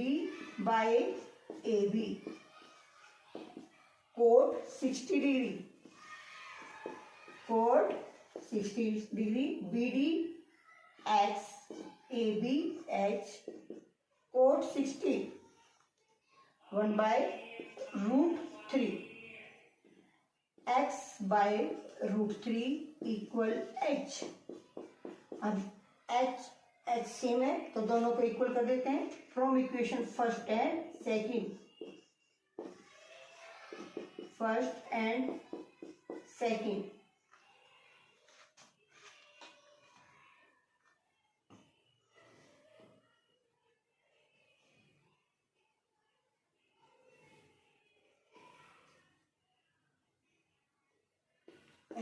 by AB cot 60 degree, cot 60 degree. BD X AB H cot 60, 1 by root 3, X by root 3 equal H। अब H same है तो दोनों को इक्वल कर देते हैं। From equation first and second,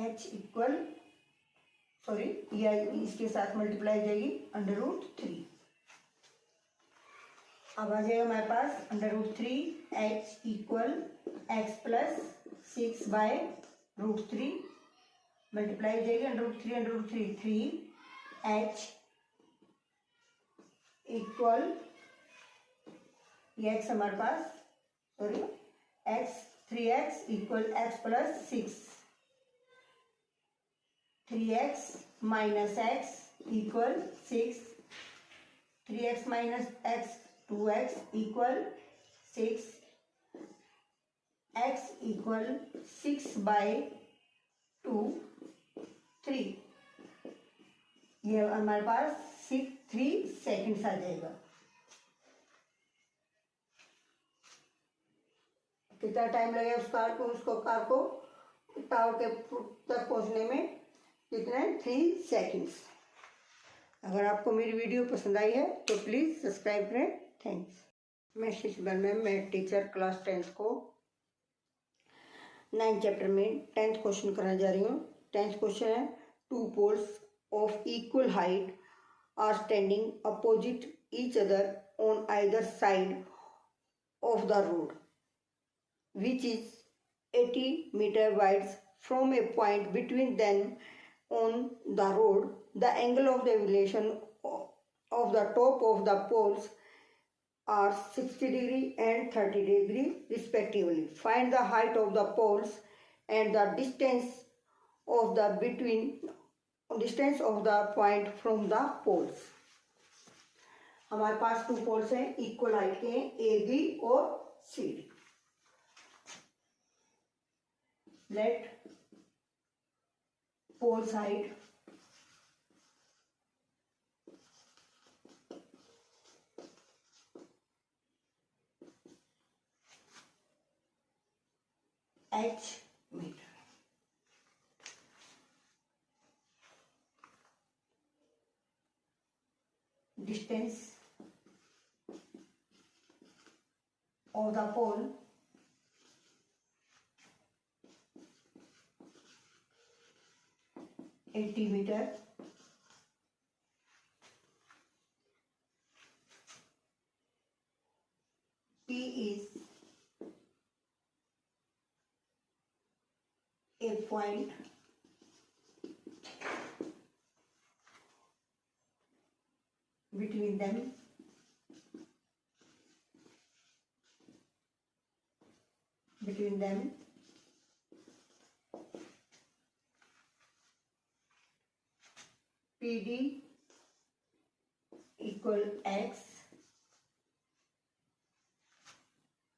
H equal इसके साथ मल्टीप्लाई जाएगी अंडर रूट 3। अब आ जाएगा हमारे पास under root 3, H equal x plus 6 by root 3, multiply जाएगी अंडर रूट 3, H इक्वल ये एक्स हमारे पास x 3x equal x plus 6, 3x minus x equal 6, 3x minus x 2x equal 6, x equal 6 by 2 3। ये हमारे पास 3 seconds आ जाएगा। कितना time लगेगा उसको कार को टावर के तक पहुंचने में, कितने 3 सेकेंड्स। अगर आपको मेरी वीडियो पसंद आई है तो प्लीज़ सब्सक्राइब करें। थैंक्स। मैं शिशुबल मैम, मैं टीचर क्लास 10th को 9th चैप्टर में 10th क्वेश्चन कराने जा रही हूँ। 10th क्वेश्चन है, 2 poles of equal height are standing opposite each other on either side of the road, which is 80 meter wide. From a point between them on the road, the angle of the elevation of the top of the poles are 60 degree and 30 degree respectively. Find the height of the poles and the distance of the point from the poles. हमारे पास 2 poles हैं, इक्वल हाइट के हैं, A B और C D. लेट poles height h meter, distance of the pole 80 meter. P is a point between them. PD equal X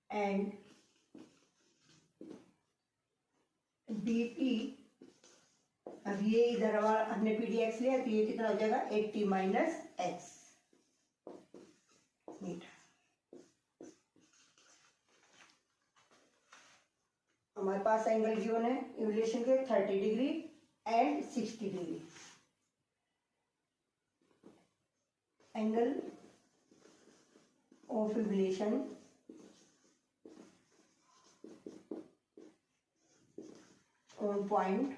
and BP, अब ये इधर हमने PDX लिया तो ये कितना हो जाएगा 80 माइनस X मीटर। हमारे पास एंगल गिवन है इवोल्यूशन के 30 degree and 60 degree. Angle of elevation on point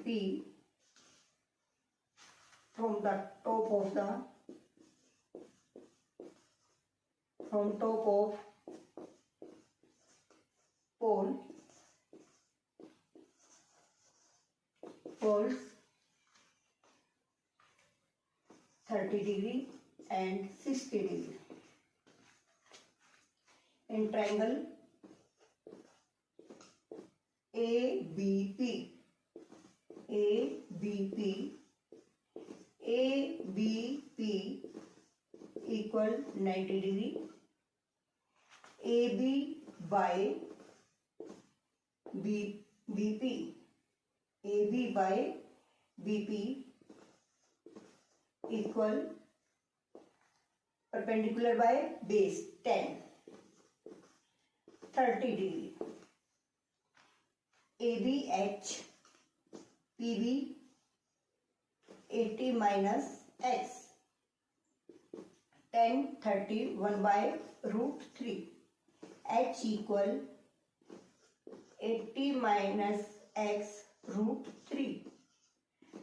P from top of poles 30 degree and 60 degree. In triangle ABP equal 90 degree. AB by BP equal perpendicular by base 10 30 degree. ABH PB 80 minus X 10 30 1 by root 3. H equal 80 minus X root 3.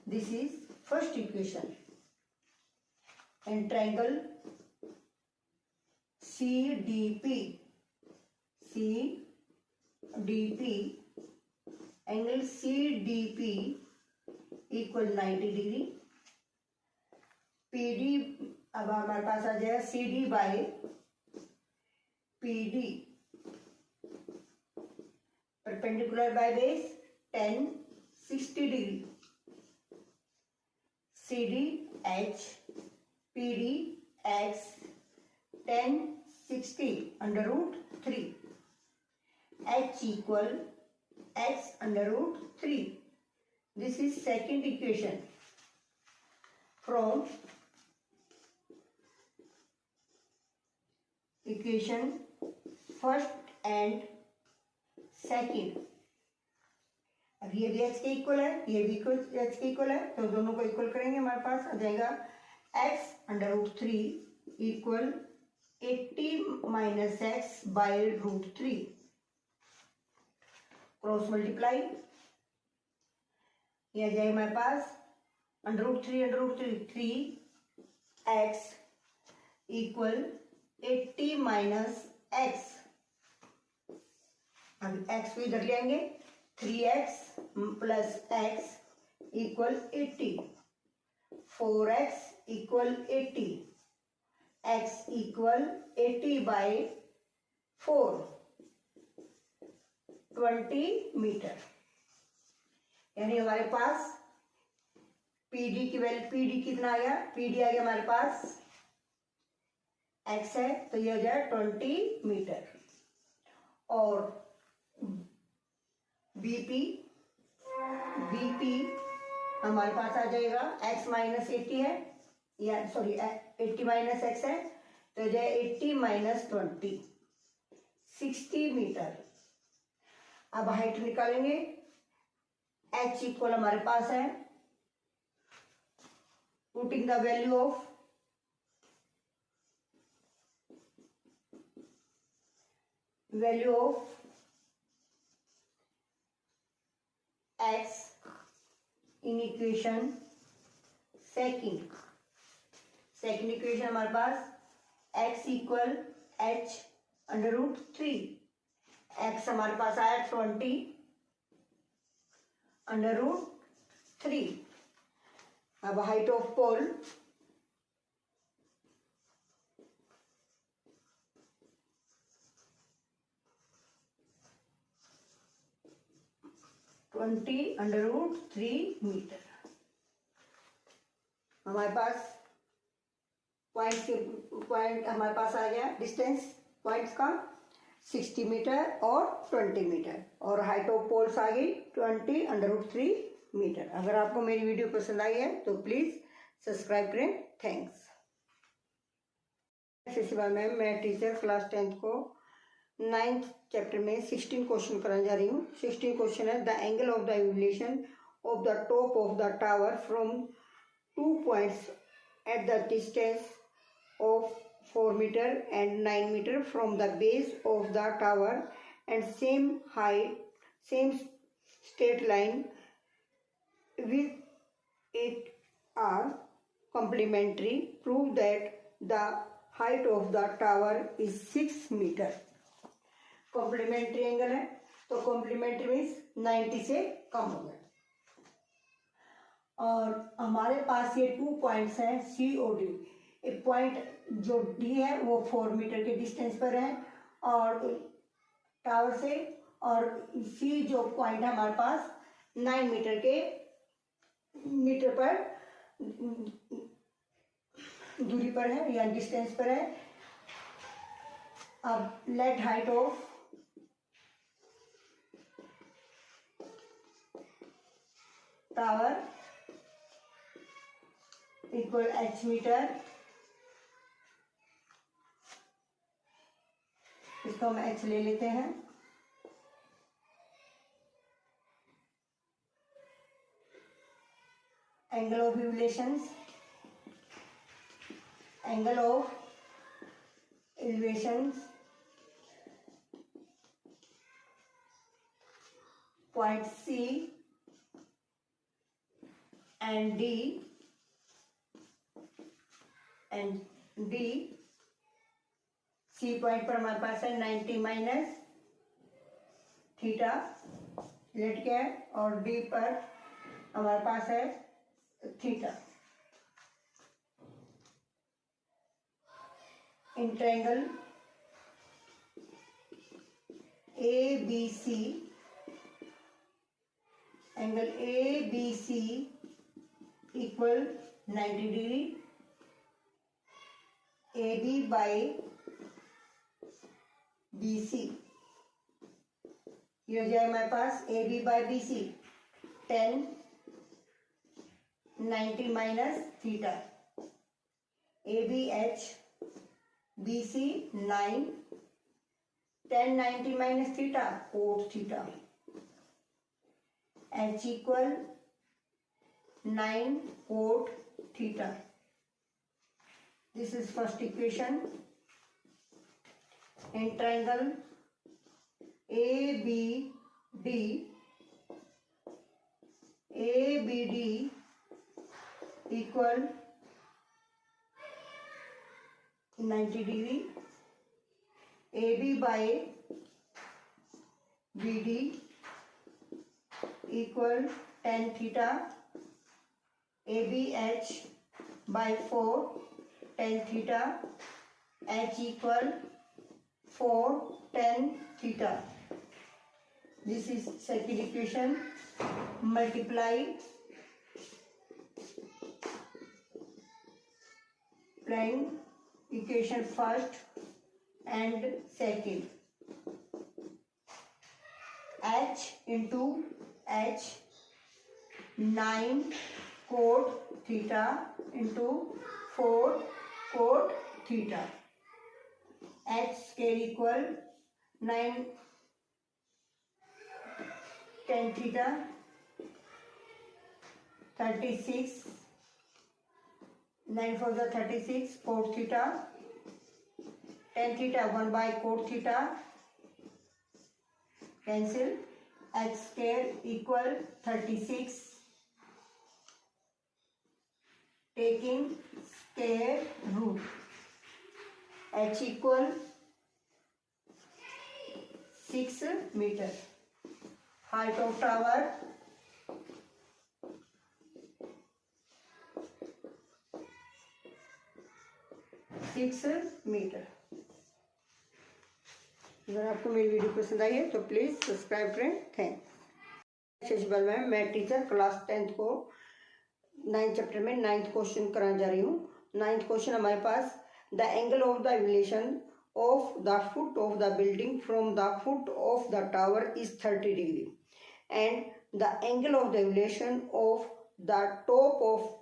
This is first equation. And triangle CDP angle CDP equal 90 degree. PD अब हमारे पास आ जाएगा CD by PD perpendicular by base 10 60 degree. CD H PD X 10 60 under root 3. H equal X under root 3. This is second equation from equation first and second. अब ये भी h के equal है, ये भी h के इक्वल है, तो दोनों को इक्वल करेंगे। हमारे पास आ जाएगा x under root 3 equal 80 minus x by root 3 क्रॉस मल्टीप्लाई, ये आ जाएगा हमारे पास under root 3 3x equal 80 minus x. अब x को इधर ले आएंगे, 3x plus x equal 80, 4x equal 80, x equal 80 by 4 20 metre. यानी हमारे पास PD की वैल्यू, PD कितना आ गया, PD आ गया हमारे पास x है तो ये हो जाए 20 मीटर। और BP हमारे पास आ जाएगा x माइनस 80 है, या सॉरी 80 माइनस एक्स है तो जाए 80 माइनस 20 60 मीटर। अब हाइट निकालेंगे, h इक्वल हमारे पास है putting the value of x in equation second equation हमारे पास x इक्वल h √3, x हमारे पास आया 20 √3। अब हाइट ऑफ पोल √3 मीटर। हमारे पास पॉइंट हमारे पास आ गया डिस्टेंस पॉइंट्स का 60 मीटर और 20 मीटर, और हाइट ऑफ पोल्स आ गई 20 √3 मीटर। अगर आपको मेरी वीडियो पसंद आई है तो प्लीज़ सब्सक्राइब करें। थैंक्स। शिवा मैम, मैं टीचर क्लास 10th को 9th चैप्टर में 16 क्वेश्चन कराने जा रही हूँ। 16 क्वेश्चन है, the angle of the elevation of the top of the tower from 2 points at the distance of 4 meter and 9 meter from the base of the tower and same height, same straight line with it are complementary. Prove that the height of the tower is 6 meter. Complementary angle है तो complementary means 90 से कम हो गया। और हमारे पास ये 2 points हैं सी और डी। एक पॉइंट जो डी है वो 4 मीटर के डिस्टेंस पर है और टावर से, और सी जो पॉइंट है हमारे पास 9 मीटर पर दूरी पर है या डिस्टेंस पर है। अब let height of tower equal h metre, इसको हम h ले लेते हैं। Angle of elevations, angle of elevations point C and D, C point पर हमारे पास है 90 माइनस थीटा लेट के है, और D पर हमारे पास है theta. In triangle ABC, angle ABC equal 90 degree, AB by BC, ये हो जाए हमारे पास AB by BC 10 90 minus theta, ABH BC 9 10 90 minus theta cot theta, H equal 9 cot theta. This is first equation. In triangle ABD equal 90 degree, AB by BD equal tan theta, ABH by 4 tan theta, H equal 4 tan theta. This is second equation. Multiply equation first and second. H into H 9 cot theta into 4 cot theta. H square equal 9 tan theta 36, 9 for the 36 cot theta, tan theta 1 by cot theta cancel, h square equal 36, taking square root, h equal 6 meter. Height of tower 6 metre. अगर आपको मेरी video पसंद आई है तो please subscribe करें। Thanks. Shashibal ma'am, मैं teacher class 10th को 9th चैप्टर में 9th क्वेश्चन कराने जा रही हूँ। 9th क्वेश्चन हमारे पास, the angle of the elevation of the foot of the building from the foot of the tower is 30 degree and the angle of the elevation of the top of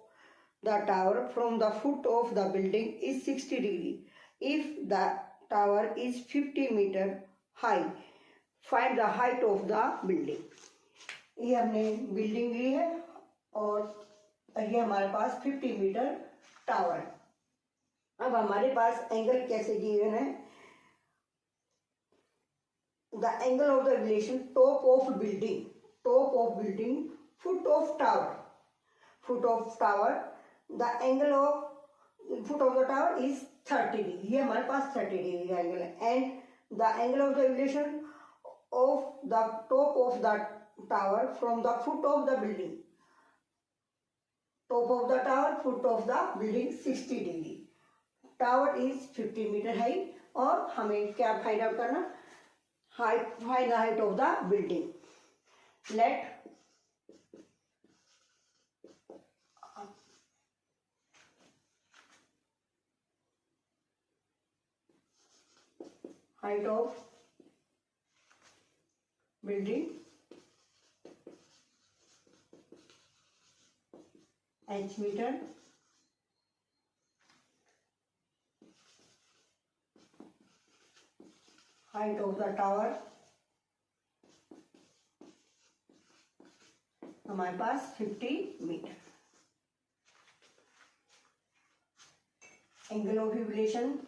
the tower from the foot of the building is 60 degree. If the tower is 50 meter high, find the height of the building. ये हमने building ली है और ये हमारे पास 50 metre tower है। अब हमारे पास एंगल कैसे गिवन है, the angle of the relation top of building, top of building, foot of tower, foot of tower, the angle of foot of the tower is 30 degree. ये हमारे पास 30 डिग्री एंगल है। and the angle of the elevation of the top of the tower from the foot of the building, top of the tower, foot of the building 60 degree. Tower is 50 metre high और हमें क्या find out करना, height, find the height of the building. Let height of building h meter, height of the tower हमारे पास 50 metre. Angle of elevation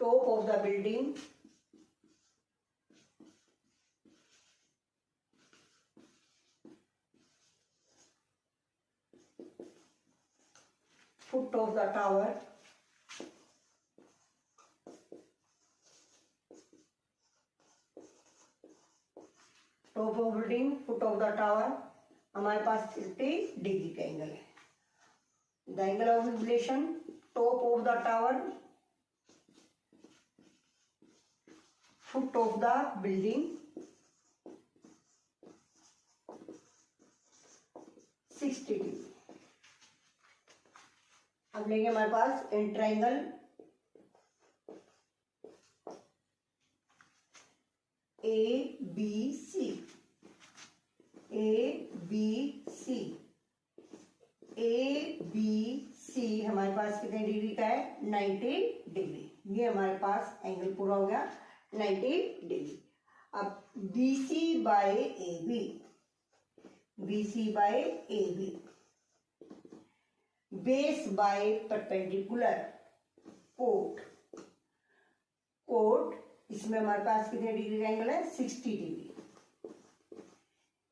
top of the building foot of the tower top of building foot of the tower हमारे पास 30 degree का angle है। The angle of elevation top of the tower, foot of the building 60 degree. अब लेंगे हमारे पास in triangle A B C, A B C, A B C हमारे पास कितने डिग्री का है, 90 डिग्री। ये हमारे पास एंगल पूरा हो गया 90 डिग्री। अब B C by A B, B C by A B, base by perpendicular, cot, cot इसमें हमारे पास कितने डिग्री का एंगल है, 60 degree.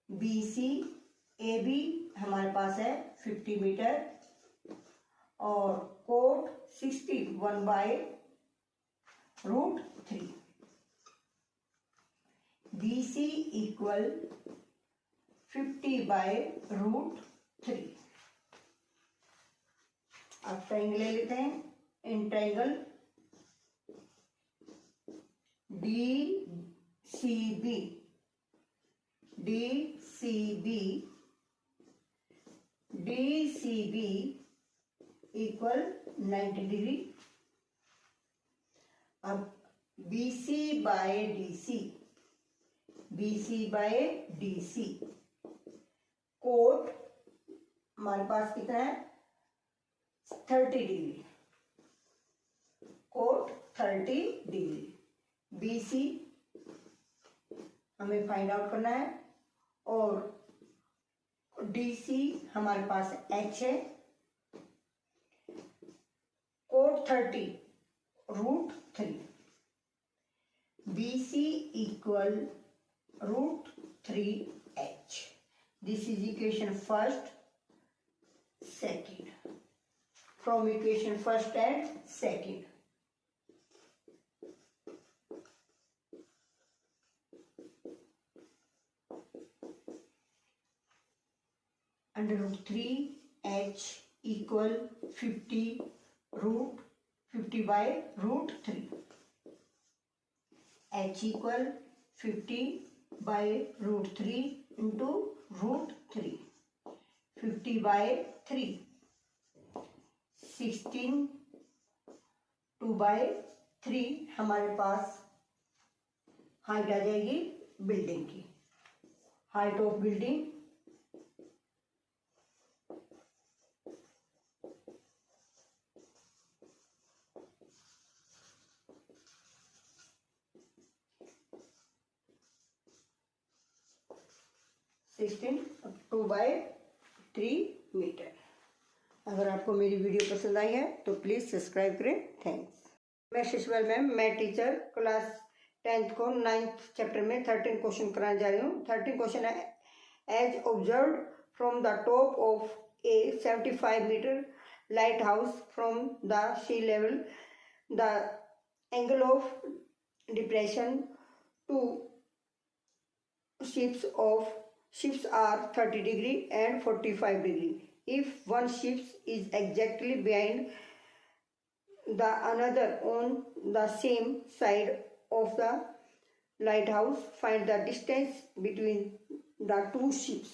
B C A B हमारे पास है 50 मीटर और cot 61 by √3। B C equal 50 by √3। अब ट्राइंगल ले लेते हैं, in triangle D C B, D C B, D C B equal 90 degree. अब B C by D C, B C by D C, cot हमारे पास कितना है, 30 degree, cot 30 degree. B C हमें फाइंड आउट करना है और D C हमारे पास एच है, cot 30 √3. BC equal √3H. This is equation first, second. From equation first and second. Under √3H equal 50 by √3. H equal 50 by √3 into √3. 50 by 3. 16 2 by 3 हमारे पास height आ जाएगी बिल्डिंग की. Height of building 16 2 by 3 metre. अगर आपको मेरी video पसंद आई है तो प्लीज़ सब्सक्राइब करें. थैंक्स. मैं शिशुपाल मैम, मैं टीचर क्लास 10th को 9th चैप्टर में 13 क्वेश्चन कराने जा रही हूँ. 13 क्वेश्चन है. As observe from the top of a 75 metre lighthouse from the sea level, the angle of depression two ships are 30 degree and 45 degree. If one ship is exactly behind the another on the same side of the lighthouse, find the distance between the two ships.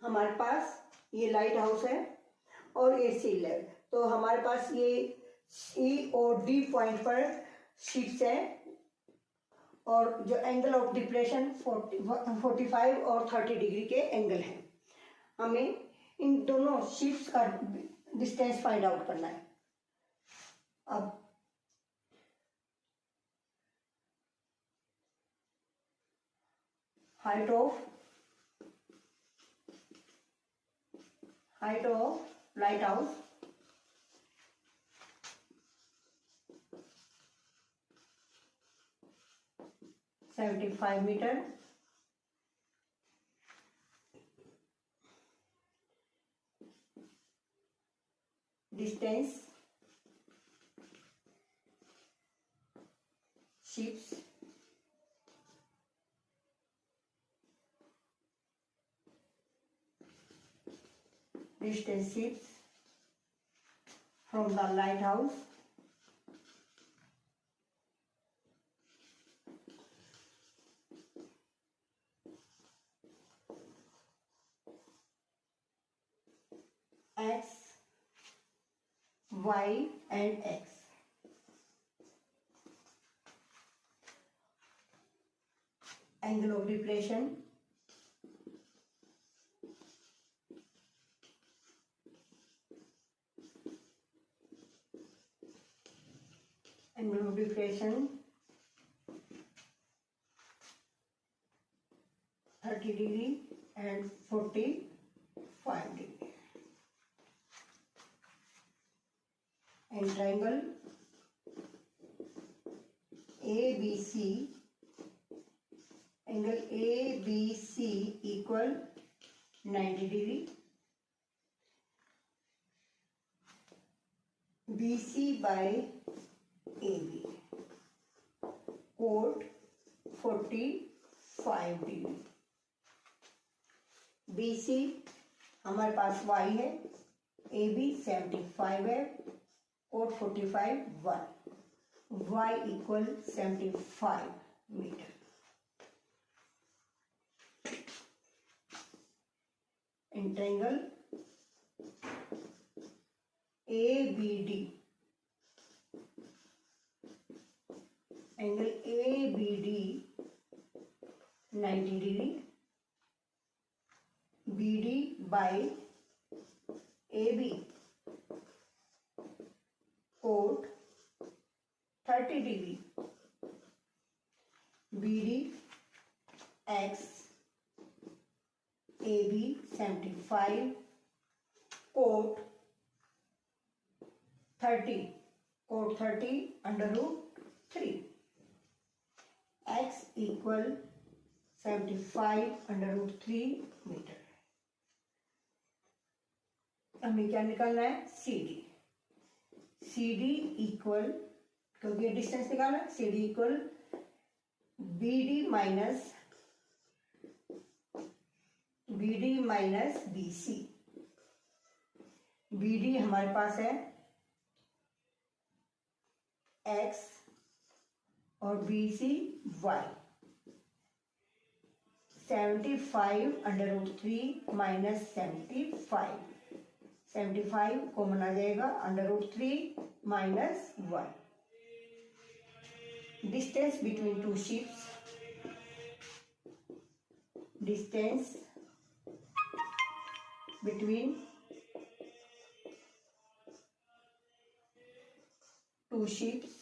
हमारे पास ये light house है और ये सी level. तो हमारे पास ये E और D पॉइंट पर शिप्स है और जो एंगल ऑफ डिप्रेशन 45 और 30 डिग्री के एंगल हैं. हमें इन दोनों शिप्स का डिस्टेंस फाइंड आउट करना है. अब height of lighthouse 75 metre. Distance ships from the lighthouse X, Y and X. Angle of depression angle of depression 30 degree and 45 degree. And triangle ABC, angle ABC equal 90 degree. BC by AB, chord 45 degree. BC हमारे पास Y है, AB 75 है, chord 45 1. Y equal 75 metre. In triangle ABD, angle ABD 90 degree. BD by AB, chord 30 degree. BD X AB 75, chord 30 cot 30 under root 3, x equal 75 under root 3 metre. हमें क्या निकालना है, C D equal, क्योंकि distance निकालना, C D equal B D minus B C. B D हमारे पास है x और B C y। 75 under root 3 minus 75 common आ जाएगा, under root 3 minus 1। Distance between two ships, distance between two ships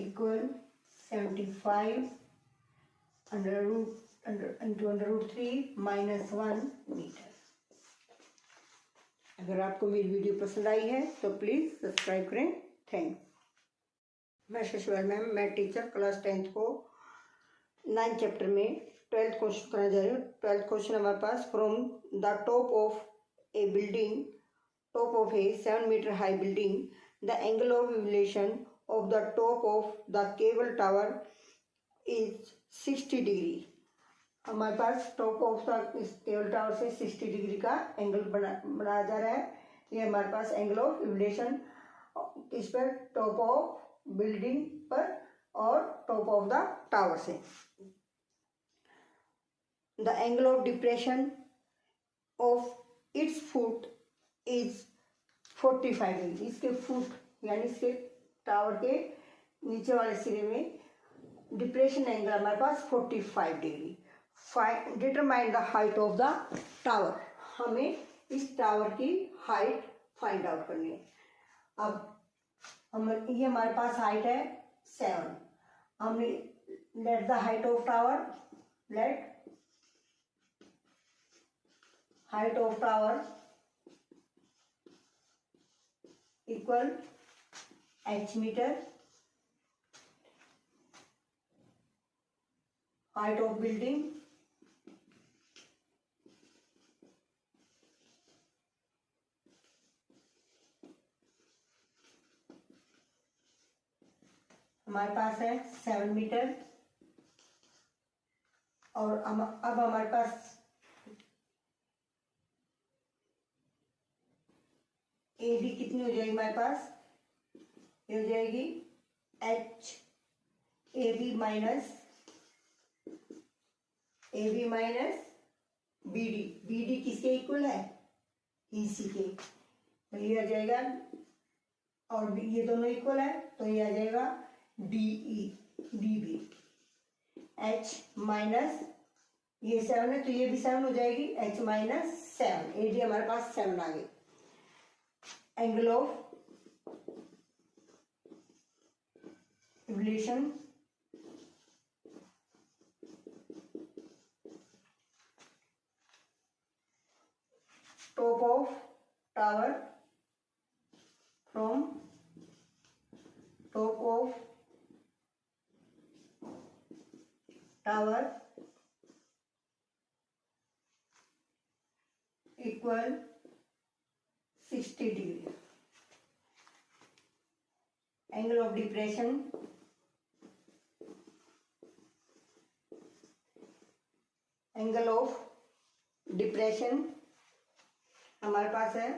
equal 75 under root 3 minus 1 metre. अगर आपको मेरी video पसंद आई है तो प्लीज़ सब्सक्राइब करें। थैंक्स। मैं शशिवाल मैम, मैं टीचर क्लास 10th को 9th चैप्टर में 12th क्वेश्चन करना जा रही हूँ। 12th क्वेश्चन हमारे पास, from the top of a 7 meter high building, the angle of elevation of the top of the cable tower is 60 degree. हमारे पास top of the cable tower से 60 डिग्री का एंगल बनाया जा रहा है। ये हमारे पास एंगल ऑफ एलिवेशन इस पर, टॉप ऑफ बिल्डिंग पर और टॉप ऑफ द टावर से। The angle of depression of its foot is 45 degree. इसके फुट यानी इसके टावर के नीचे वाले सिरे में डिप्रेशन एंगल हमारे पास 45 degree. Determine the height of the tower. हमें इस टावर की हाइट फाइंड आउट करनी है। अब ये हमारे पास हाइट है 7। हमने let the height of tower, let height of tower equal h metre, height of building हमारे पास है 7 मीटर। और अब हमारे पास एडी कितनी हो जाएगी हमारे पास, ये हो जाएगी H A B minus B D. B D किसके इक्वल है, ई सी के। तो ये आ जाएगा, और ये दोनों इक्वल है तो ये आ जाएगा डी बी। एच माइनस, ये 7 है तो ये भी 7 हो जाएगी, एच माइनस 7। ए डी हमारे पास 7 आ गई। Angle of elevation top of tower, from top of tower equal 60 degree. Angle of depression हमारे पास है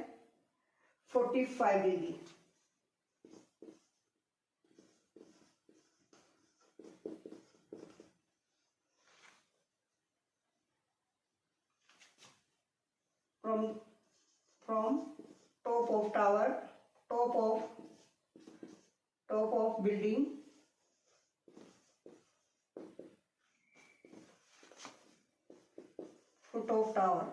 45 degree. from top of tower, top of building, foot of tower,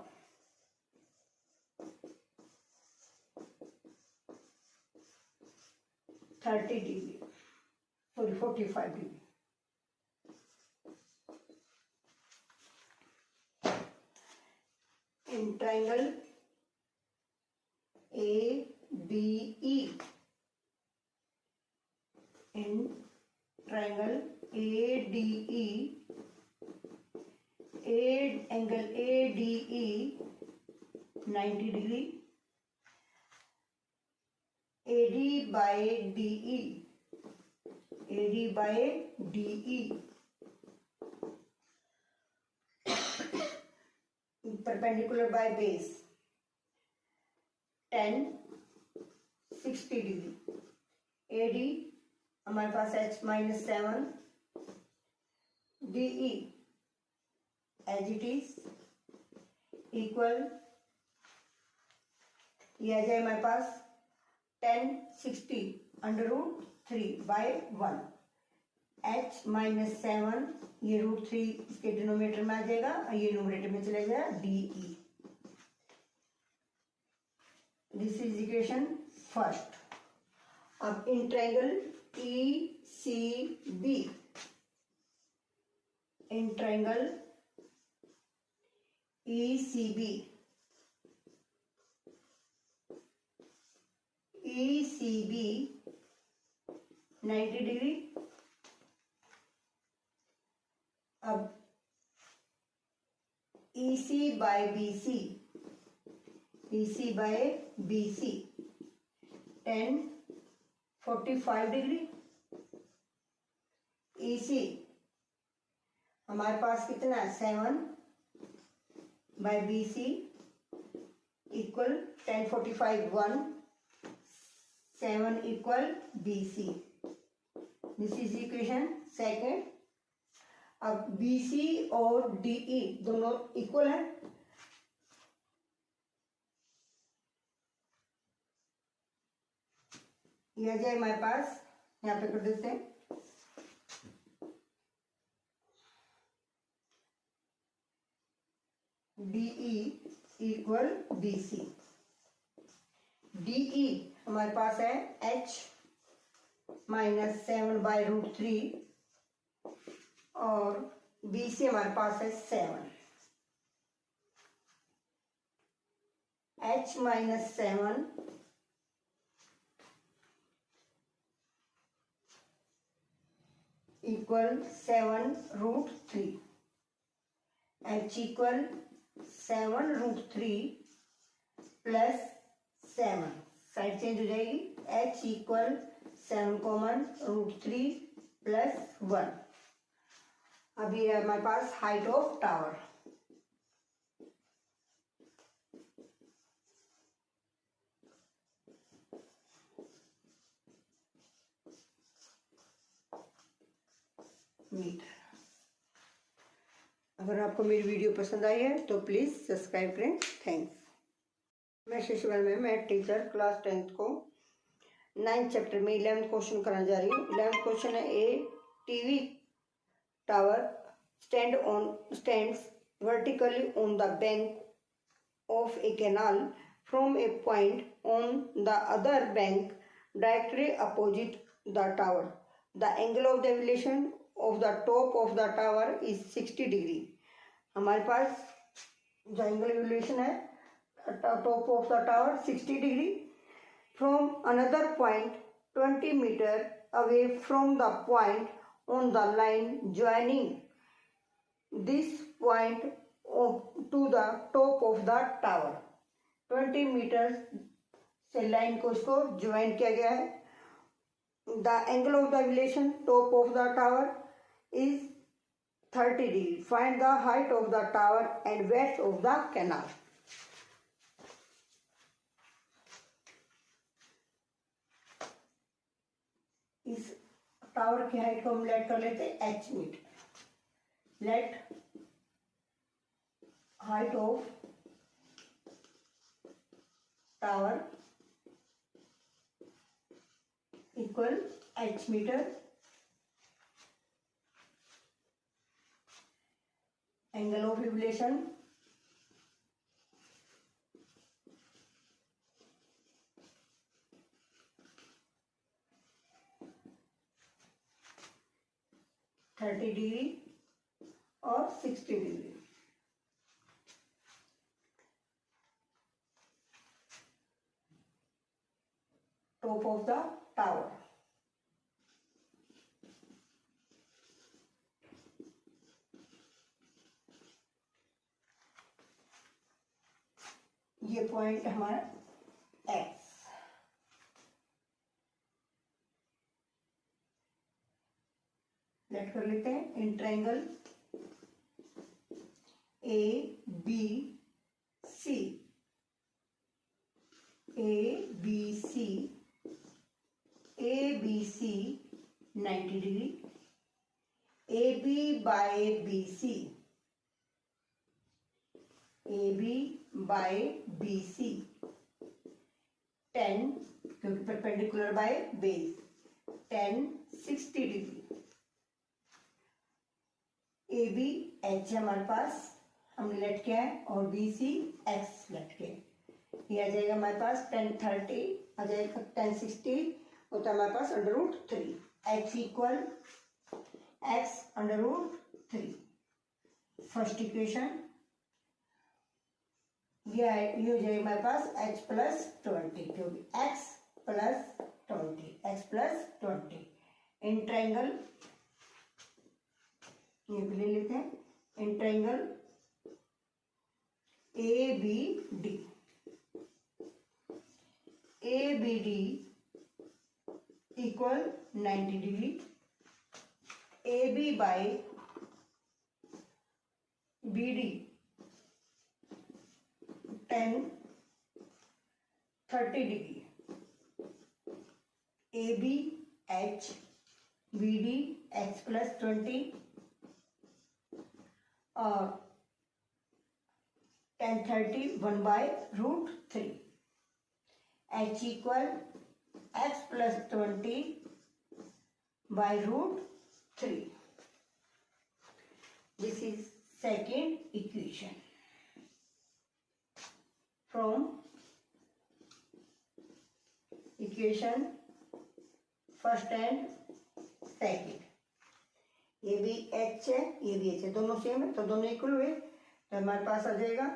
thirty degree, sorry 45 degree. triangle ADE, in triangle ADE, angle ADE 90 degree, AD by DE, AD by DE, perpendicular by base 10 60 degree, AD हमारे पास h minus 7, DE as it is equal, ये आ जाए हमारे पास 1060 under root 3/1, h minus 7, ये √3 इसके denominator में आ जाएगा और ये न्यूमरेटर में चला जाएगा DE. This is equation first. अब in triangle ECB, in triangle ECB, ECB 90 degree. अब EC by BC, EC by BC 10 45 degree. EC हमारे पास कितना है 7 by BC इक्वल 10 45 1, 7 इक्वल BC. This is equation second. अब BC और DE दोनों इक्वल है. यह जाए हमारे पास, यहाँ पे कर देते हैं DE इक्वल BC. DE हमारे पास है h minus 7 by √3 और BC हमारे पास है 7. h minus 7 equal 7√3, h equal 7√3 plus 7, side change हो जाएगी. h equal 7 common √3 plus 1. अभी है हमारे पास हाइट ऑफ टावर. मीटर. अगर आपको मेरी वीडियो पसंद आई है तो प्लीज़ सब्सक्राइब करें. थैंक्स. मैं शिशुमन में मैथ टीचर क्लास 10th को 9th चैप्टर में 11th क्वेश्चन कराने जा रही हूँ. 11th क्वेश्चन है a TV tower stands vertically on the bank of a canal from a point on the other bank directly opposite the tower. The angle of the elevation of the top of the tower is 60 degree. हमारे पास जो angle elevation है top of the tower 60 degree. From another point 20 metre away from the point on the line joining this point to the top of the tower. 20 metre से line को इसको join किया गया है. The angle of the elevation top of the tower is 30 degree. Find the height of the tower and width of the canal. इस टावर की height को हम लेट कर लेते हैं h metre. Let height of tower equal h metre. Angle of elevation thirty degree और 60 degree. top of the tower. ये पॉइंट हमारा एक्स। लेट कर लेते हैं in triangle A B C, A B C, A B C 90 degree, A B by B C, A B by B C 10, क्योंकि perpendicular by base 10 60 degree. A B H है हमारे पास, हमने late किया है, और बी सी x late किया है। ये आ जाएगा हमारे पास 1030, आ जाएगा 1060, होता है हमारे पास √3। H equal x √3। First equation ये हो जाएगा हमारे पास h प्लस 20, क्योंकि x plus 20, x plus 20 in triangle, ये भी ले लेते हैं, in triangle A B D, A B D equal 90 degree, A B by B D 1030 degree, A B H B D x plus 20 और 1030 1/√3, H equal x plus 20/√3। This is second equation from equation first and second। ये भी h है, ये भी h है, दोनों same है तो दोनों इक्वल हुए, तो हमारे पास आ जाएगा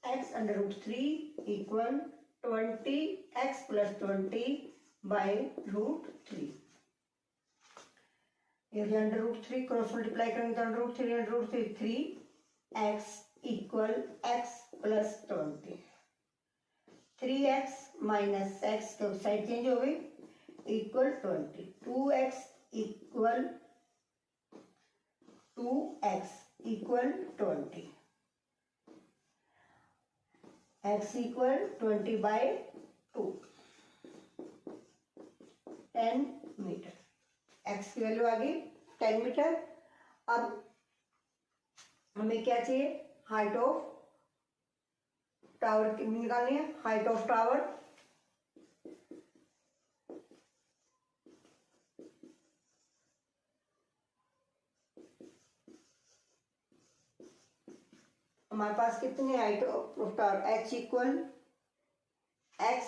x √3 इक्वल 20x प्लस 20/√3। ये √3 क्रॉस मल्टीप्लाई करेंगे तो √3 3x equal x plus 20, 3x minus x तो साइड चेंज हो गई, equal 20, 2x equal 20, x equal 20/2, 10 metre. x की वैल्यू आ गई 10 मीटर। अब हमें क्या चाहिए, हाइट ऑफ टावर निकालनी है। हाइट ऑफ टावर हमारे पास कितनी height of tower, h equal x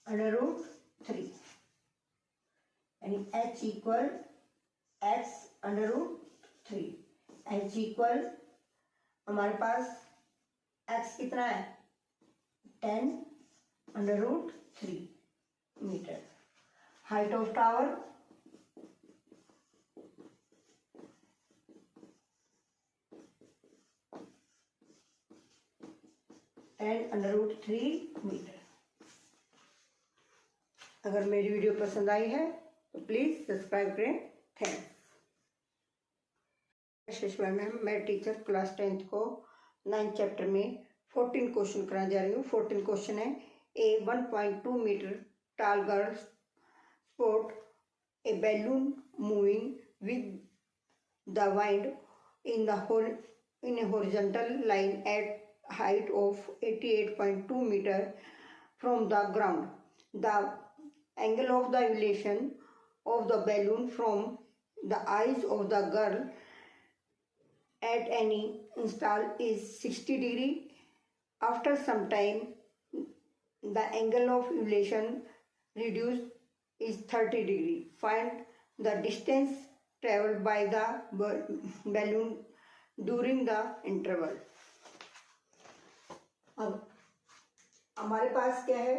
√3, यानी h equal x √3, h equal हमारे पास x कितना है 10√3 metre. Height of tower √3 metre. अगर मेरी वीडियो पसंद आई है तो प्लीज सब्सक्राइब करें। थैंक्स। मैम, मैं टीचर क्लास 10th को 9th चैप्टर में 14 क्वेश्चन कराने जा रही हूँ। 14 क्वेश्चन है, ए 1.2 मीटर टाल girl sport A balloon moving with the wind in a horizontal line at height of 88.2 meter from the ground. The angle of the elevation of the balloon from the eyes of the girl at any instant is 60 degree. After some time, the angle of elevation reduced is 30 degree. Find the distance traveled by the balloon during the interval. अब हमारे पास क्या है,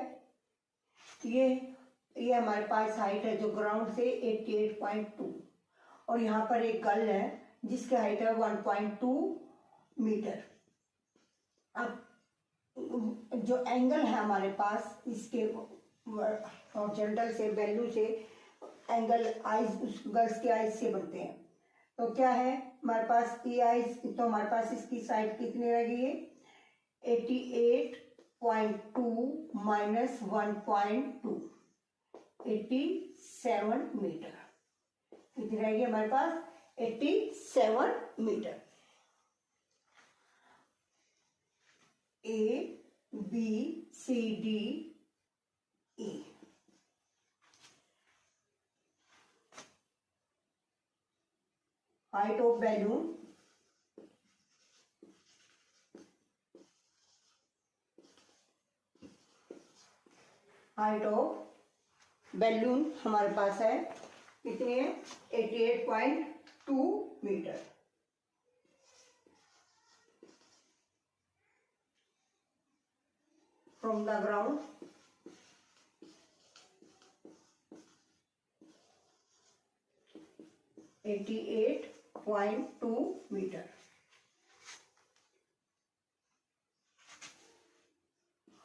ये हमारे पास height है जो ground से 88.2 और यहाँ पर एक गर्ल है जिसकी हाइट है 1.2 मीटर। अब जो एंगल है हमारे पास इसके हॉरिजॉन्टल से वैल्यू से एंगल आइज उस गर्ल्स के आइज से बनते हैं। तो क्या है हमारे पास ई आइज, तो हमारे पास इसकी साइड कितनी रह गई है 88.2 माइनस 1.2 87 मीटर। कितनी रहेगी हमारे पास 87 metre. A B C D E. Height of balloon हमारे पास है कितनी है 88.2 metre. From the ground 88.2 metre.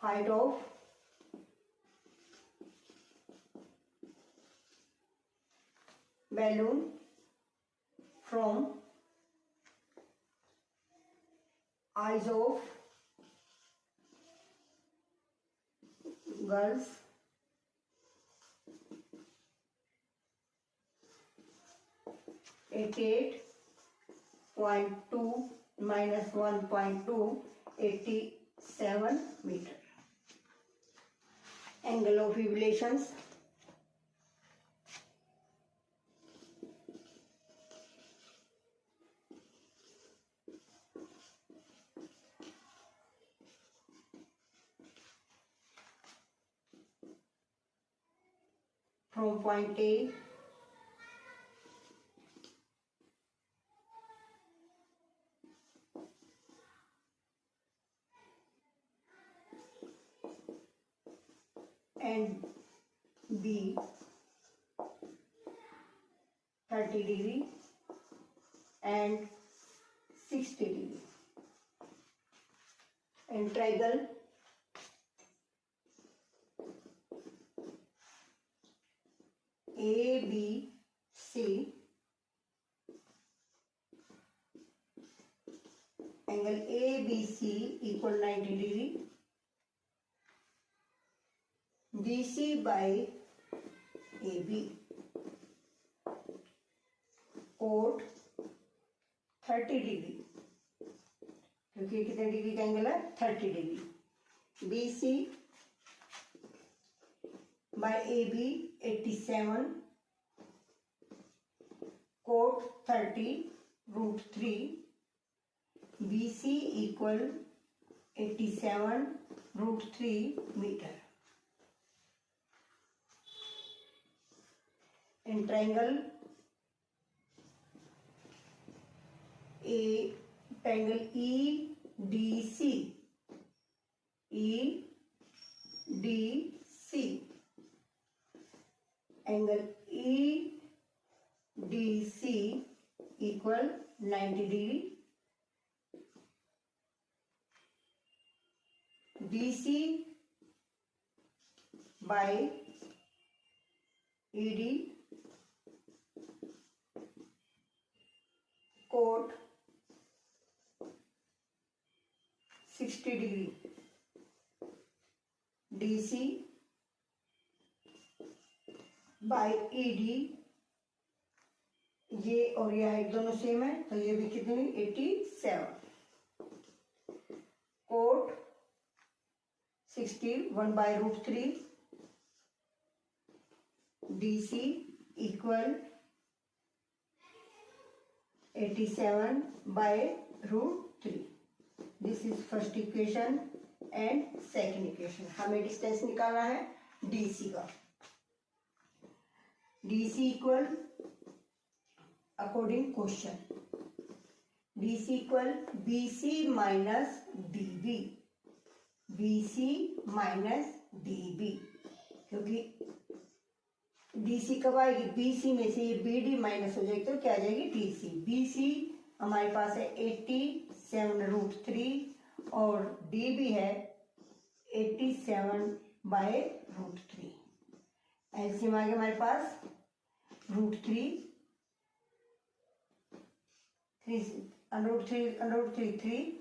Height of balloon from eyes of girls (88.2 minus 1.2 87 meter). Angle of evaluations from point A and B 30 degree and 60 degree, and triangle ABC, angle ABC equal 90 degree, BC by AB, cot 30 degree, क्योंकि कितने degree का angle है 30 degree. BC by AB 87, cot 30 √3, BC equal 87 √3 metre. In triangle EDC, angle EDC equal 90 degree, BC by ED cot 60 degree, DC by ED, ये और ये height दोनों same है तो ये भी कितनी 87, cot 60 1/√3, DC equal 87/√3। This is first equation and second equation. हमें डिस्टेंस निकालना है DC का। DC equal according question DC equal BC minus DB, BC minus DB, क्योंकि DC कब आएगी, BC में से ये BD माइनस हो जाएगी तो क्या आ जाएगी DC। BC हमारे पास है 87√3 और DB है 87/√3। एलसीएम आ गया हमारे पास √3, 3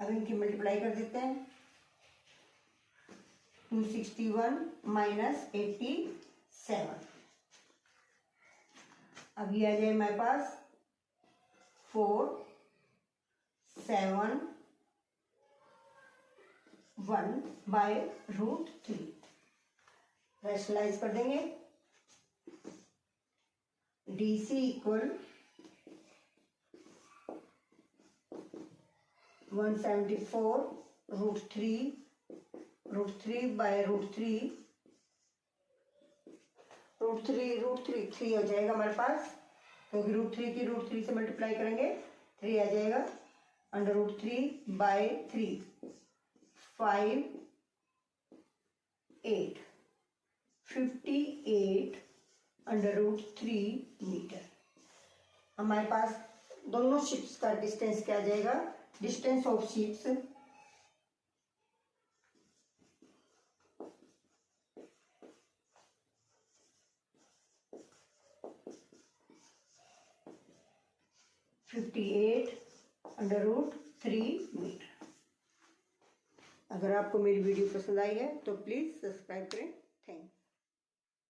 अब इनकी मल्टीप्लाई कर देते हैं। 261 माइनस 87, अब ये आ जाए हमारे पास 471/√3। रैशनलाइज कर देंगे। DC इक्वल 174√3/√3, √3 हो जाएगा हमारे पास, क्योंकि √3 की √3 से मल्टीप्लाई करेंगे 3 आ जाएगा। √3/3 58/√3 मीटर। हमारे पास दोनों शिप्स का डिस्टेंस क्या आ जाएगा, डिस्टेंस ऑफ शिप्स 58/√3 मीटर। अगर आपको मेरी वीडियो पसंद आई है तो प्लीज़ सब्सक्राइब करें।